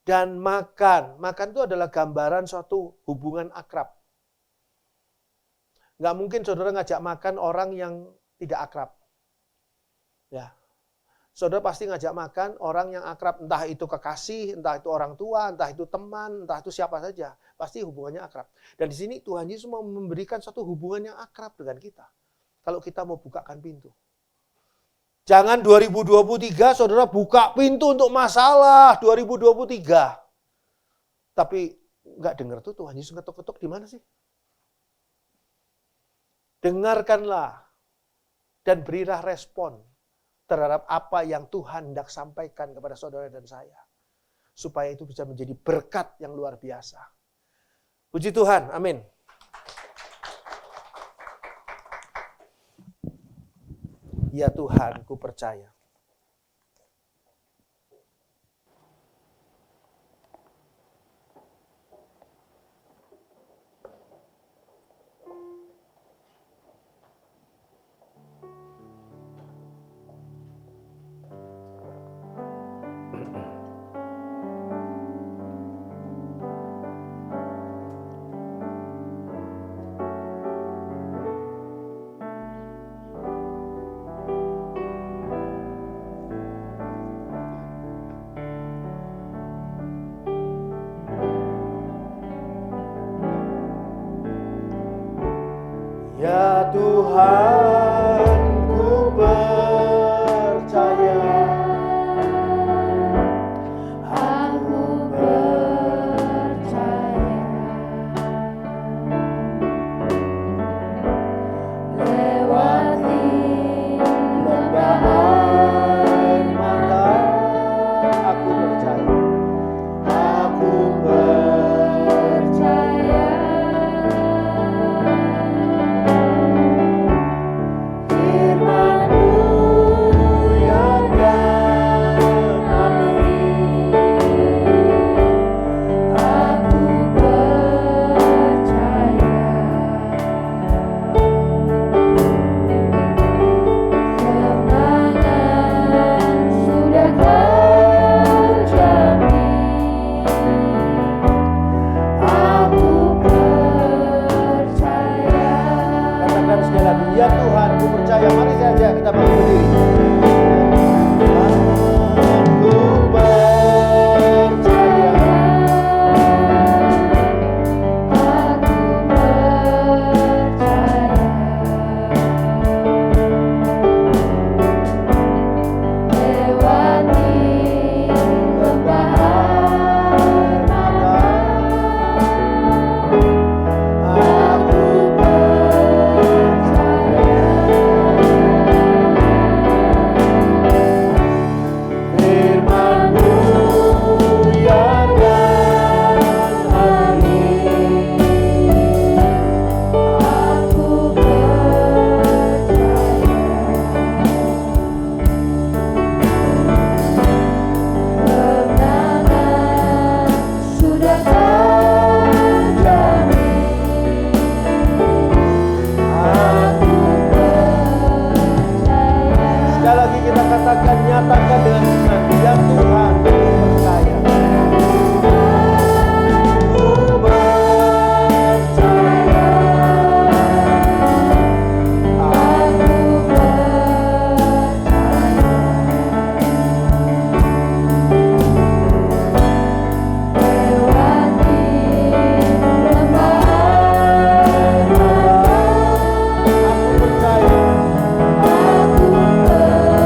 Dan makan itu adalah gambaran suatu hubungan akrab. Nggak mungkin saudara ngajak makan orang yang tidak akrab. Ya, saudara pasti ngajak makan orang yang akrab. Entah itu kekasih, entah itu orang tua, entah itu teman, entah itu siapa saja. Pasti hubungannya akrab. Dan di sini Tuhan Yesus mau memberikan suatu hubungan yang akrab dengan kita. Kalau kita mau bukakan pintu. Jangan 2023 saudara buka pintu untuk masalah 2023. Tapi nggak dengar tuh Tuhan Yesus ketuk-ketuk di mana sih? Dengarkanlah dan berilah respon terhadap apa yang Tuhan hendak sampaikan kepada saudara dan saya. Supaya itu bisa menjadi berkat yang luar biasa. Puji Tuhan, amin. Ya Tuhan, ku percaya. Tuhan, ku percaya. Aku percaya. Lewati Lembah air mata, aku percaya. Aku percaya. firman-Mu yang amin. Aku percaya. Kemenangan sudah terjamin. Aku percaya. Katakan sekali lagi, ya Tuhan, ku percaya. Mari saja kita bangkit berdiri. Aku percaya. Aku percaya. Lewati lembah air mata, Aku firman-Mu yang amin. aku percaya. Kemenangan sudah terjamin. Aku percaya. Sekali lagi kita katakan, nyatakan dengan iman, ya Tuhan, ku percaya. Ku percaya. Aku lewati lembah air mata, Aku percaya. aku percaya.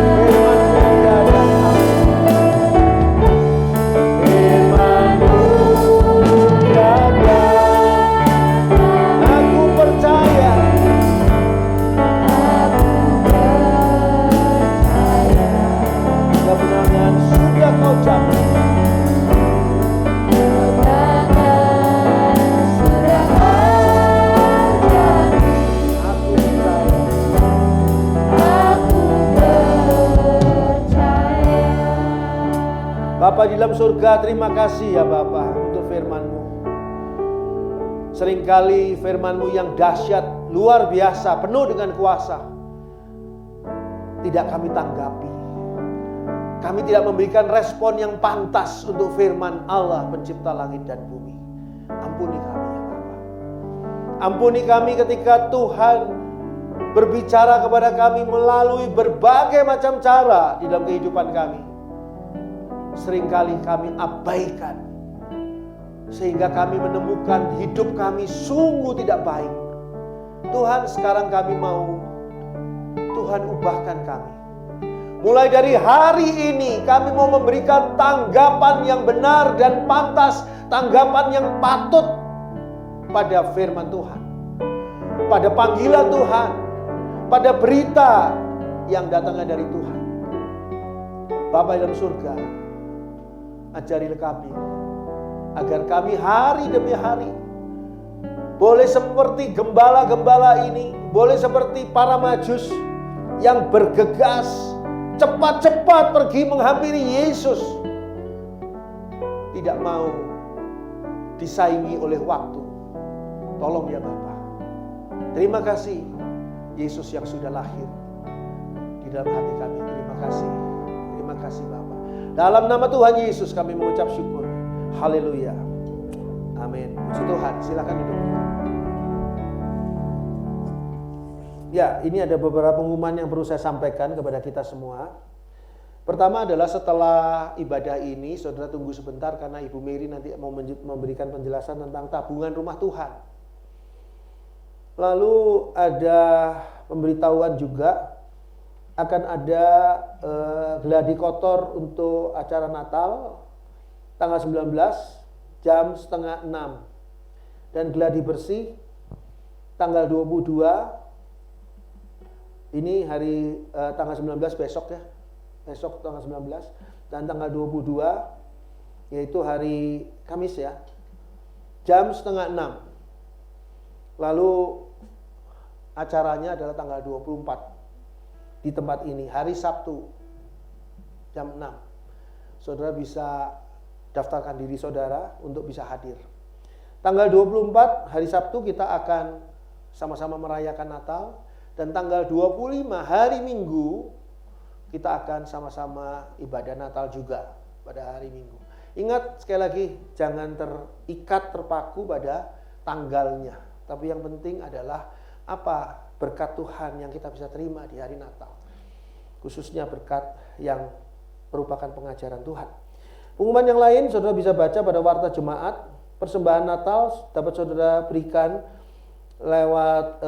Firman-Mu ya dan amin. Firman-Mu ya dan aku percaya. Kemenangan sudah Kau jamin. Kemenangan sudah terjamin. Aku percaya. Aku percaya. Bapa di dalam surga, terima kasih ya Bapa untuk firman-Mu. Seringkali firman-Mu yang dahsyat, luar biasa, penuh dengan kuasa, tidak kami tanggapi. Kami tidak memberikan respon yang pantas untuk firman Allah pencipta langit dan bumi. Ampuni kami ya Bapa. Ampuni kami ketika Tuhan berbicara kepada kami melalui berbagai macam cara di dalam kehidupan kami. Seringkali kami abaikan, sehingga kami menemukan hidup kami sungguh tidak baik. Tuhan, sekarang kami mau Tuhan ubahkan kami. Mulai dari hari ini kami mau memberikan tanggapan yang benar dan pantas, tanggapan yang patut pada firman Tuhan, pada panggilan Tuhan, pada berita yang datangnya dari Tuhan. Bapa dalam surga, ajarilah kami agar kami hari demi hari boleh seperti gembala-gembala ini, boleh seperti para majus yang bergegas cepat-cepat pergi menghampiri Yesus, tidak mau disaingi oleh waktu. Tolong ya Bapa. Terima kasih Yesus yang sudah lahir di dalam hati kami. Terima kasih. Terima kasih Bapa. Dalam nama Tuhan Yesus kami mengucap syukur. Haleluya. Amin. Puji Tuhan. Silakan duduk. Ya, ini ada beberapa pengumuman yang perlu saya sampaikan kepada kita semua. Pertama adalah setelah ibadah ini, saudara tunggu sebentar karena Ibu Mary nanti mau memberikan penjelasan tentang tabungan rumah Tuhan. Lalu ada pemberitahuan juga akan ada gladi kotor untuk acara Natal tanggal 19 jam 5:30 dan gladi bersih tanggal 22 ini hari tanggal 19 besok ya, besok tanggal 19 dan tanggal 22 yaitu hari Kamis ya, jam 5:30. Lalu acaranya adalah tanggal 24 di tempat ini, hari Sabtu jam 6. Saudara bisa daftarkan diri saudara untuk bisa hadir. Tanggal 24 hari Sabtu kita akan sama-sama merayakan Natal, dan tanggal 25 hari Minggu kita akan sama-sama ibadah Natal juga pada hari Minggu. Ingat sekali lagi, jangan terikat terpaku pada tanggalnya, tapi yang penting adalah apa berkat Tuhan yang kita bisa terima di hari Natal, khususnya berkat yang merupakan pengajaran Tuhan. Pengumuman yang lain saudara bisa baca pada warta jemaat. Persembahan Natal dapat saudara berikan lewat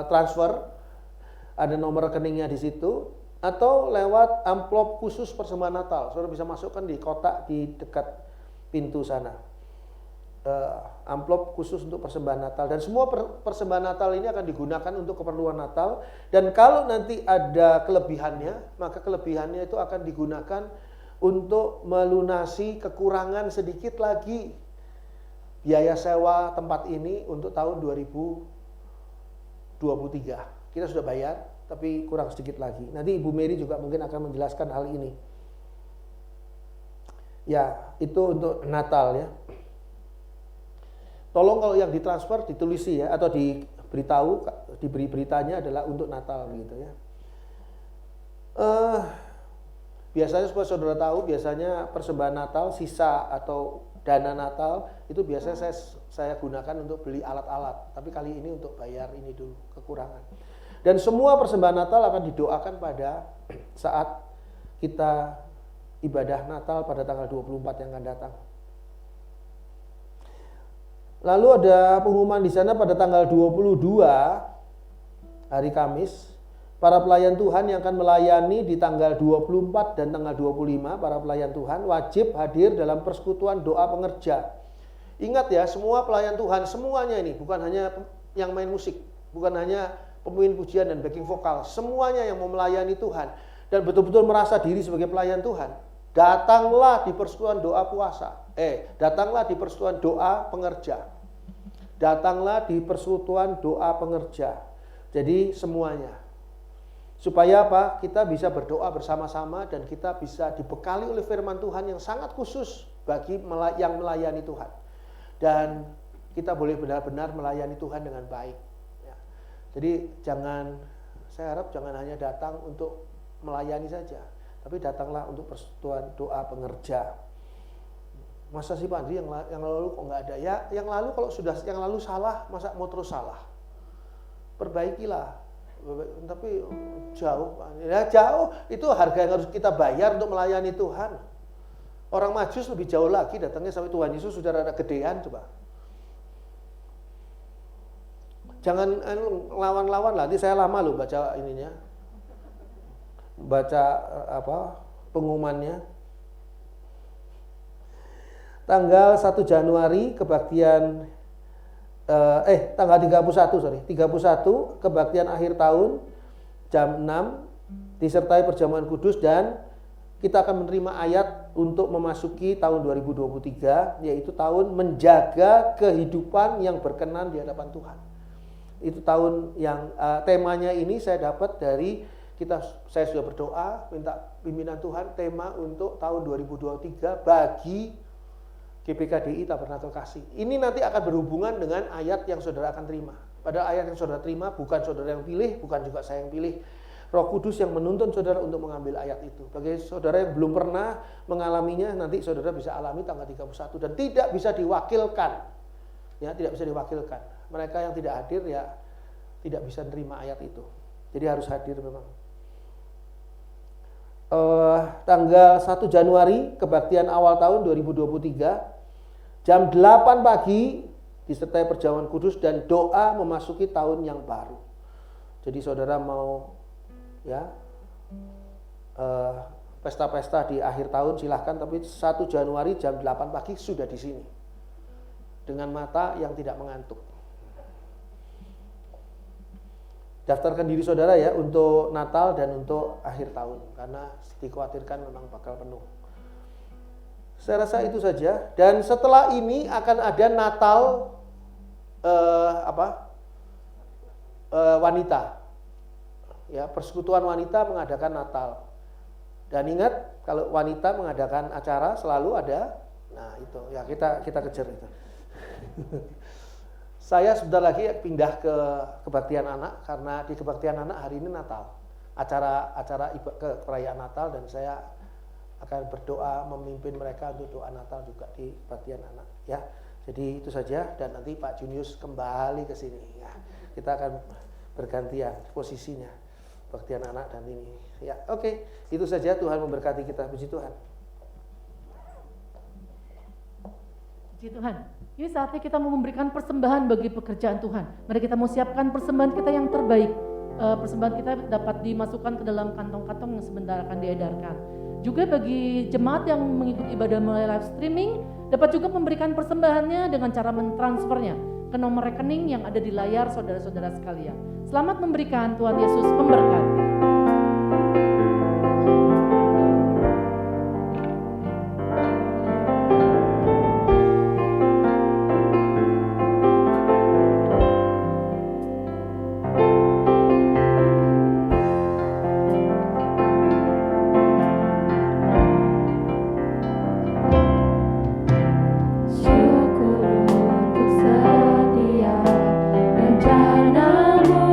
transfer, ada nomor rekeningnya di situ, atau lewat amplop khusus persembahan Natal. Saudara bisa masukkan di kotak di dekat pintu sana. Amplop khusus untuk persembahan Natal, dan semua persembahan Natal ini akan digunakan untuk keperluan Natal. Dan kalau nanti ada kelebihannya, maka kelebihannya itu akan digunakan untuk melunasi kekurangan sedikit lagi biaya sewa tempat ini untuk tahun 2023. Kita sudah bayar, tapi kurang sedikit lagi. Nanti Ibu Mary juga mungkin akan menjelaskan hal ini. Ya, itu untuk Natal ya. Tolong kalau yang ditransfer ditulisi ya, atau diberitahu, diberi beritanya adalah untuk Natal gitu ya. Biasanya supaya saudara tahu, biasanya persembahan Natal, sisa atau dana Natal itu biasanya saya gunakan untuk beli alat-alat. Tapi kali ini untuk bayar ini dulu kekurangan. Dan semua persembahan Natal akan didoakan pada saat kita ibadah Natal pada tanggal 24 yang akan datang. Lalu ada pengumuman di sana pada tanggal 22 hari Kamis, para pelayan Tuhan yang akan melayani di tanggal 24 dan tanggal 25, para pelayan Tuhan wajib hadir dalam persekutuan doa pengerja. Ingat ya, semua pelayan Tuhan, semuanya ini, bukan hanya yang main musik, bukan hanya pemimpin pujian dan backing vokal, semuanya yang mau melayani Tuhan dan betul-betul merasa diri sebagai pelayan Tuhan, datanglah di persekutuan doa puasa. Datanglah di persekutuan doa pengerja. Datanglah di persekutuan doa pengerja. Jadi semuanya. Supaya apa? Kita bisa berdoa bersama-sama dan kita bisa dibekali oleh firman Tuhan yang sangat khusus bagi yang melayani Tuhan. Dan kita boleh benar-benar melayani Tuhan dengan baik. Ya. Jadi saya harap jangan hanya datang untuk melayani saja, tapi datanglah untuk persekutuan doa pengerja. Masa sih Pak Andri yang lalu kok nggak ada? Ya, yang lalu kalau sudah yang lalu salah, masa mau terus salah? Perbaikilah. Tapi jauh, ya jauh itu harga yang harus kita bayar untuk melayani Tuhan. Orang Majus lebih jauh lagi datangnya sampai Tuhan Yesus sudah ada gedean coba. Jangan lawan-lawan lah. Nanti saya lama loh baca ininya, baca pengumumannya. Tanggal 1 Januari kebaktian tanggal 31 kebaktian akhir tahun jam 6 disertai perjamuan kudus, dan kita akan menerima ayat untuk memasuki tahun 2023, yaitu tahun menjaga kehidupan yang berkenan di hadapan Tuhan. Itu tahun yang temanya ini saya dapat dari saya sudah berdoa minta pimpinan Tuhan tema untuk tahun 2023 bagi GPKDI Tabernakel Kasih. Ini nanti akan berhubungan dengan ayat yang saudara akan terima. Padahal ayat yang saudara terima bukan saudara yang pilih, bukan juga saya yang pilih. Roh Kudus yang menuntun saudara untuk mengambil ayat itu. Bagi saudara yang belum pernah mengalaminya, nanti saudara bisa alami tanggal 31 dan tidak bisa diwakilkan. Ya, tidak bisa diwakilkan. Mereka yang tidak hadir ya tidak bisa menerima ayat itu. Jadi harus hadir memang. Tanggal 1 Januari kebaktian awal tahun 2023 jam 8 pagi disertai perjamuan kudus dan doa memasuki tahun yang baru. Jadi saudara mau ya pesta-pesta di akhir tahun silahkan, tapi 1 Januari jam 8 pagi sudah di sini dengan mata yang tidak mengantuk. Daftarkan diri saudara ya untuk Natal dan untuk akhir tahun, karena dikhawatirkan memang bakal penuh. Saya rasa itu saja. Dan setelah ini akan ada Natal wanita. Ya, persekutuan wanita mengadakan Natal. Dan ingat, kalau wanita mengadakan acara selalu ada. Nah, itu ya kita kejar itu. Saya sebentar lagi pindah ke kebaktian anak, karena di kebaktian anak hari ini Natal. Acara perayaan Natal, dan saya akan berdoa memimpin mereka untuk doa Natal juga di kebaktian anak ya. Jadi itu saja, dan nanti Pak Junius kembali ke sini ya. Kita akan bergantian posisinya, kebaktian anak dan ini ya. Oke, itu saja. Tuhan memberkati kita. Puji Tuhan. Puji Tuhan. Ini saatnya kita mau memberikan persembahan bagi pekerjaan Tuhan. Mari kita mau siapkan persembahan kita yang terbaik. Persembahan kita dapat dimasukkan ke dalam kantong-kantong yang sebentar akan diedarkan. Juga bagi jemaat yang mengikuti ibadah melalui live streaming, dapat juga memberikan persembahannya dengan cara mentransfernya ke nomor rekening yang ada di layar saudara-saudara sekalian. Selamat memberikan, Tuhan Yesus memberkati. Syukur untuk setiap rencanamu.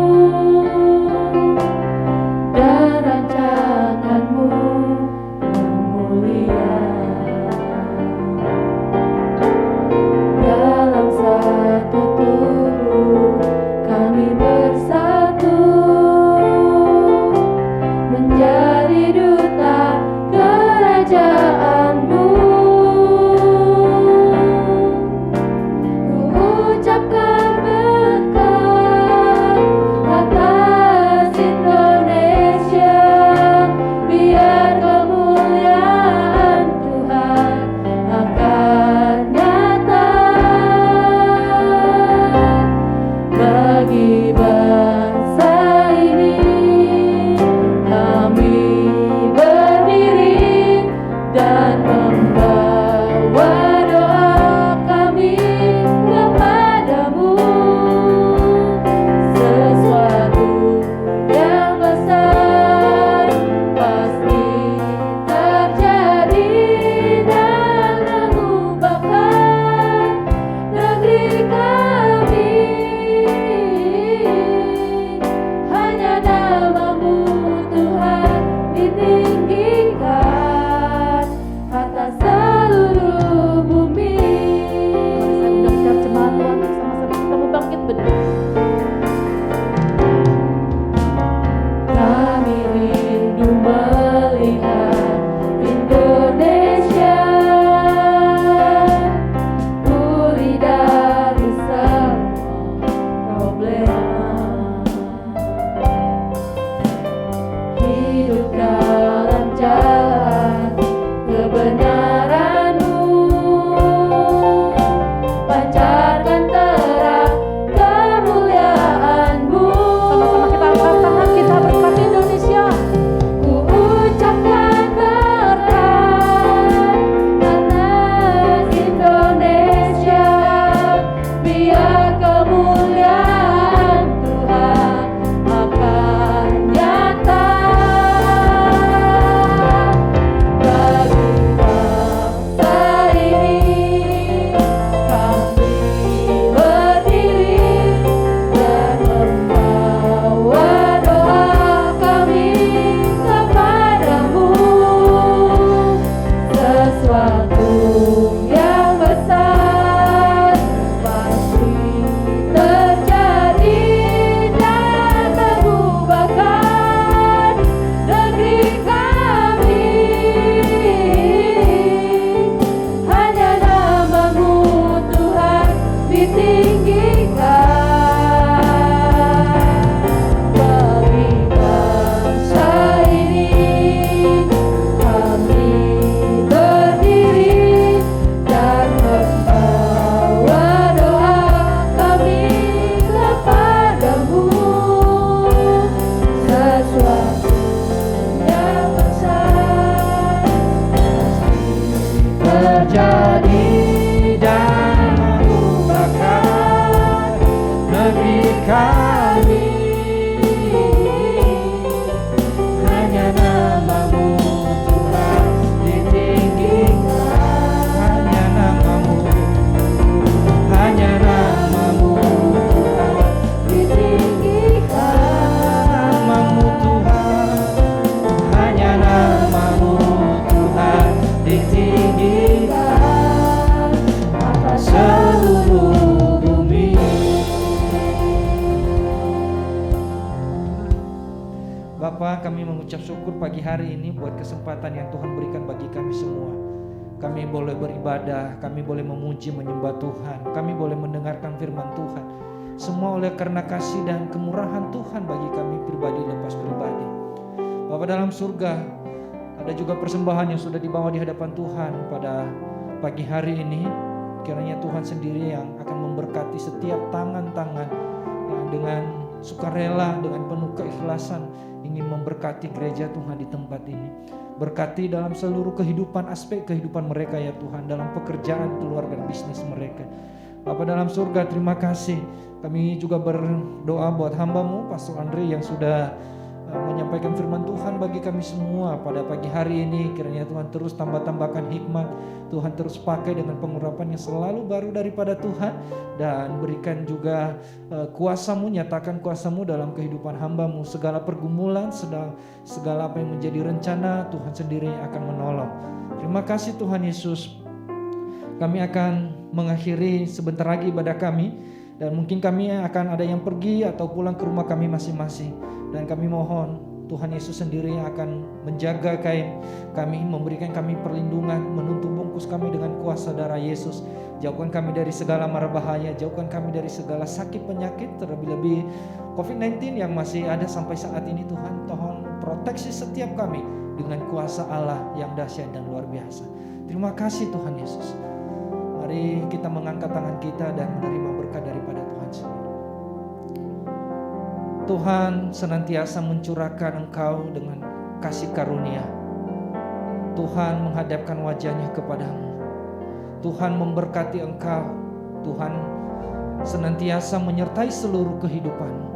mengucap syukur pagi hari ini buat kesempatan yang Tuhan berikan bagi kami semua. Kami boleh beribadah, kami boleh memuji menyembah Tuhan, kami boleh mendengarkan firman Tuhan. Semua oleh karena kasih dan kemurahan Tuhan bagi kami pribadi lepas pribadi. Bapa dalam surga, ada juga persembahan yang sudah dibawa di hadapan Tuhan pada pagi hari ini. Kiranya Tuhan sendiri yang akan memberkati setiap tangan-tangan yang dengan sukarela, dengan penuh keikhlasan ingin memberkati gereja Tuhan di tempat ini. Berkati dalam seluruh kehidupan, aspek kehidupan mereka ya Tuhan, dalam pekerjaan, keluarga, bisnis mereka. Bapa dalam surga, terima kasih. Kami juga berdoa buat hamba-Mu Pastor Andre yang sudah menyampaikan firman Tuhan bagi kami semua pada pagi hari ini. Kiranya Tuhan terus tambah-tambahkan hikmat, Tuhan terus pakai dengan pengurapan yang selalu baru daripada Tuhan, dan berikan juga kuasa-Mu, nyatakan kuasa-Mu dalam kehidupan hamba-Mu. Segala pergumulan, segala apa yang menjadi rencana, Tuhan sendiri akan menolong. Terima kasih Tuhan Yesus. Kami akan mengakhiri sebentar lagi ibadah kami, dan mungkin kami akan ada yang pergi atau pulang ke rumah kami masing-masing. Dan kami mohon Tuhan Yesus sendiri yang akan menjaga kami, memberikan kami perlindungan, menutup bungkus kami dengan kuasa darah Yesus. Jauhkan kami dari segala mara bahaya, jauhkan kami dari segala sakit penyakit, terlebih-lebih COVID-19 yang masih ada sampai saat ini. Tuhan, tolong proteksi setiap kami dengan kuasa Allah yang dahsyat dan luar biasa. Terima kasih Tuhan Yesus. Mari kita mengangkat tangan kita dan menerima berkat daripada Tuhan sendiri. Tuhan senantiasa mencurahkan Engkau dengan kasih karunia. Tuhan menghadapkan wajahnya kepadamu. Tuhan memberkati engkau. Tuhan senantiasa menyertai seluruh kehidupanmu.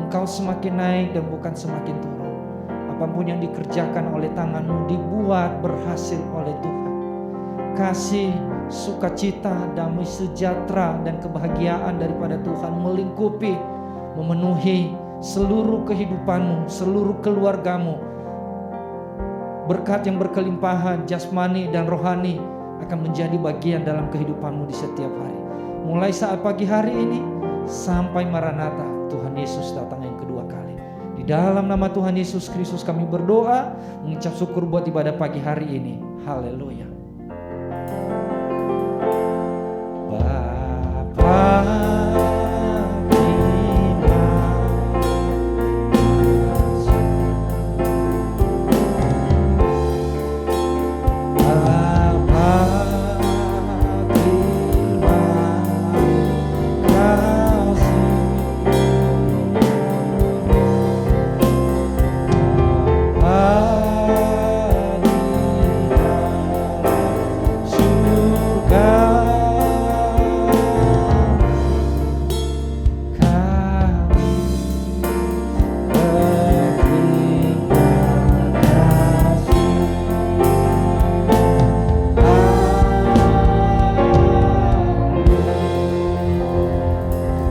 Engkau semakin naik dan bukan semakin turun. Apapun yang dikerjakan oleh tanganmu dibuat berhasil oleh Tuhan. Kasih, sukacita, damai sejahtera, dan kebahagiaan daripada Tuhan melingkupi, memenuhi seluruh kehidupanmu, seluruh keluargamu. Berkat yang berkelimpahan jasmani dan rohani akan menjadi bagian dalam kehidupanmu di setiap hari. Mulai saat pagi hari ini sampai Maranatha, Tuhan Yesus datang yang kedua kali. Di dalam nama Tuhan Yesus Kristus kami berdoa, mengucap syukur buat ibadah pagi hari ini. Haleluya.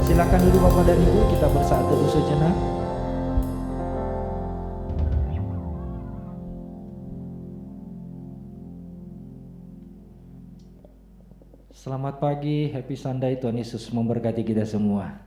Silakan duduk Bapak dan Ibu, kita bersatu dulu sejenak. Selamat pagi, happy Sunday, Tuhan Yesus memberkati kita semua.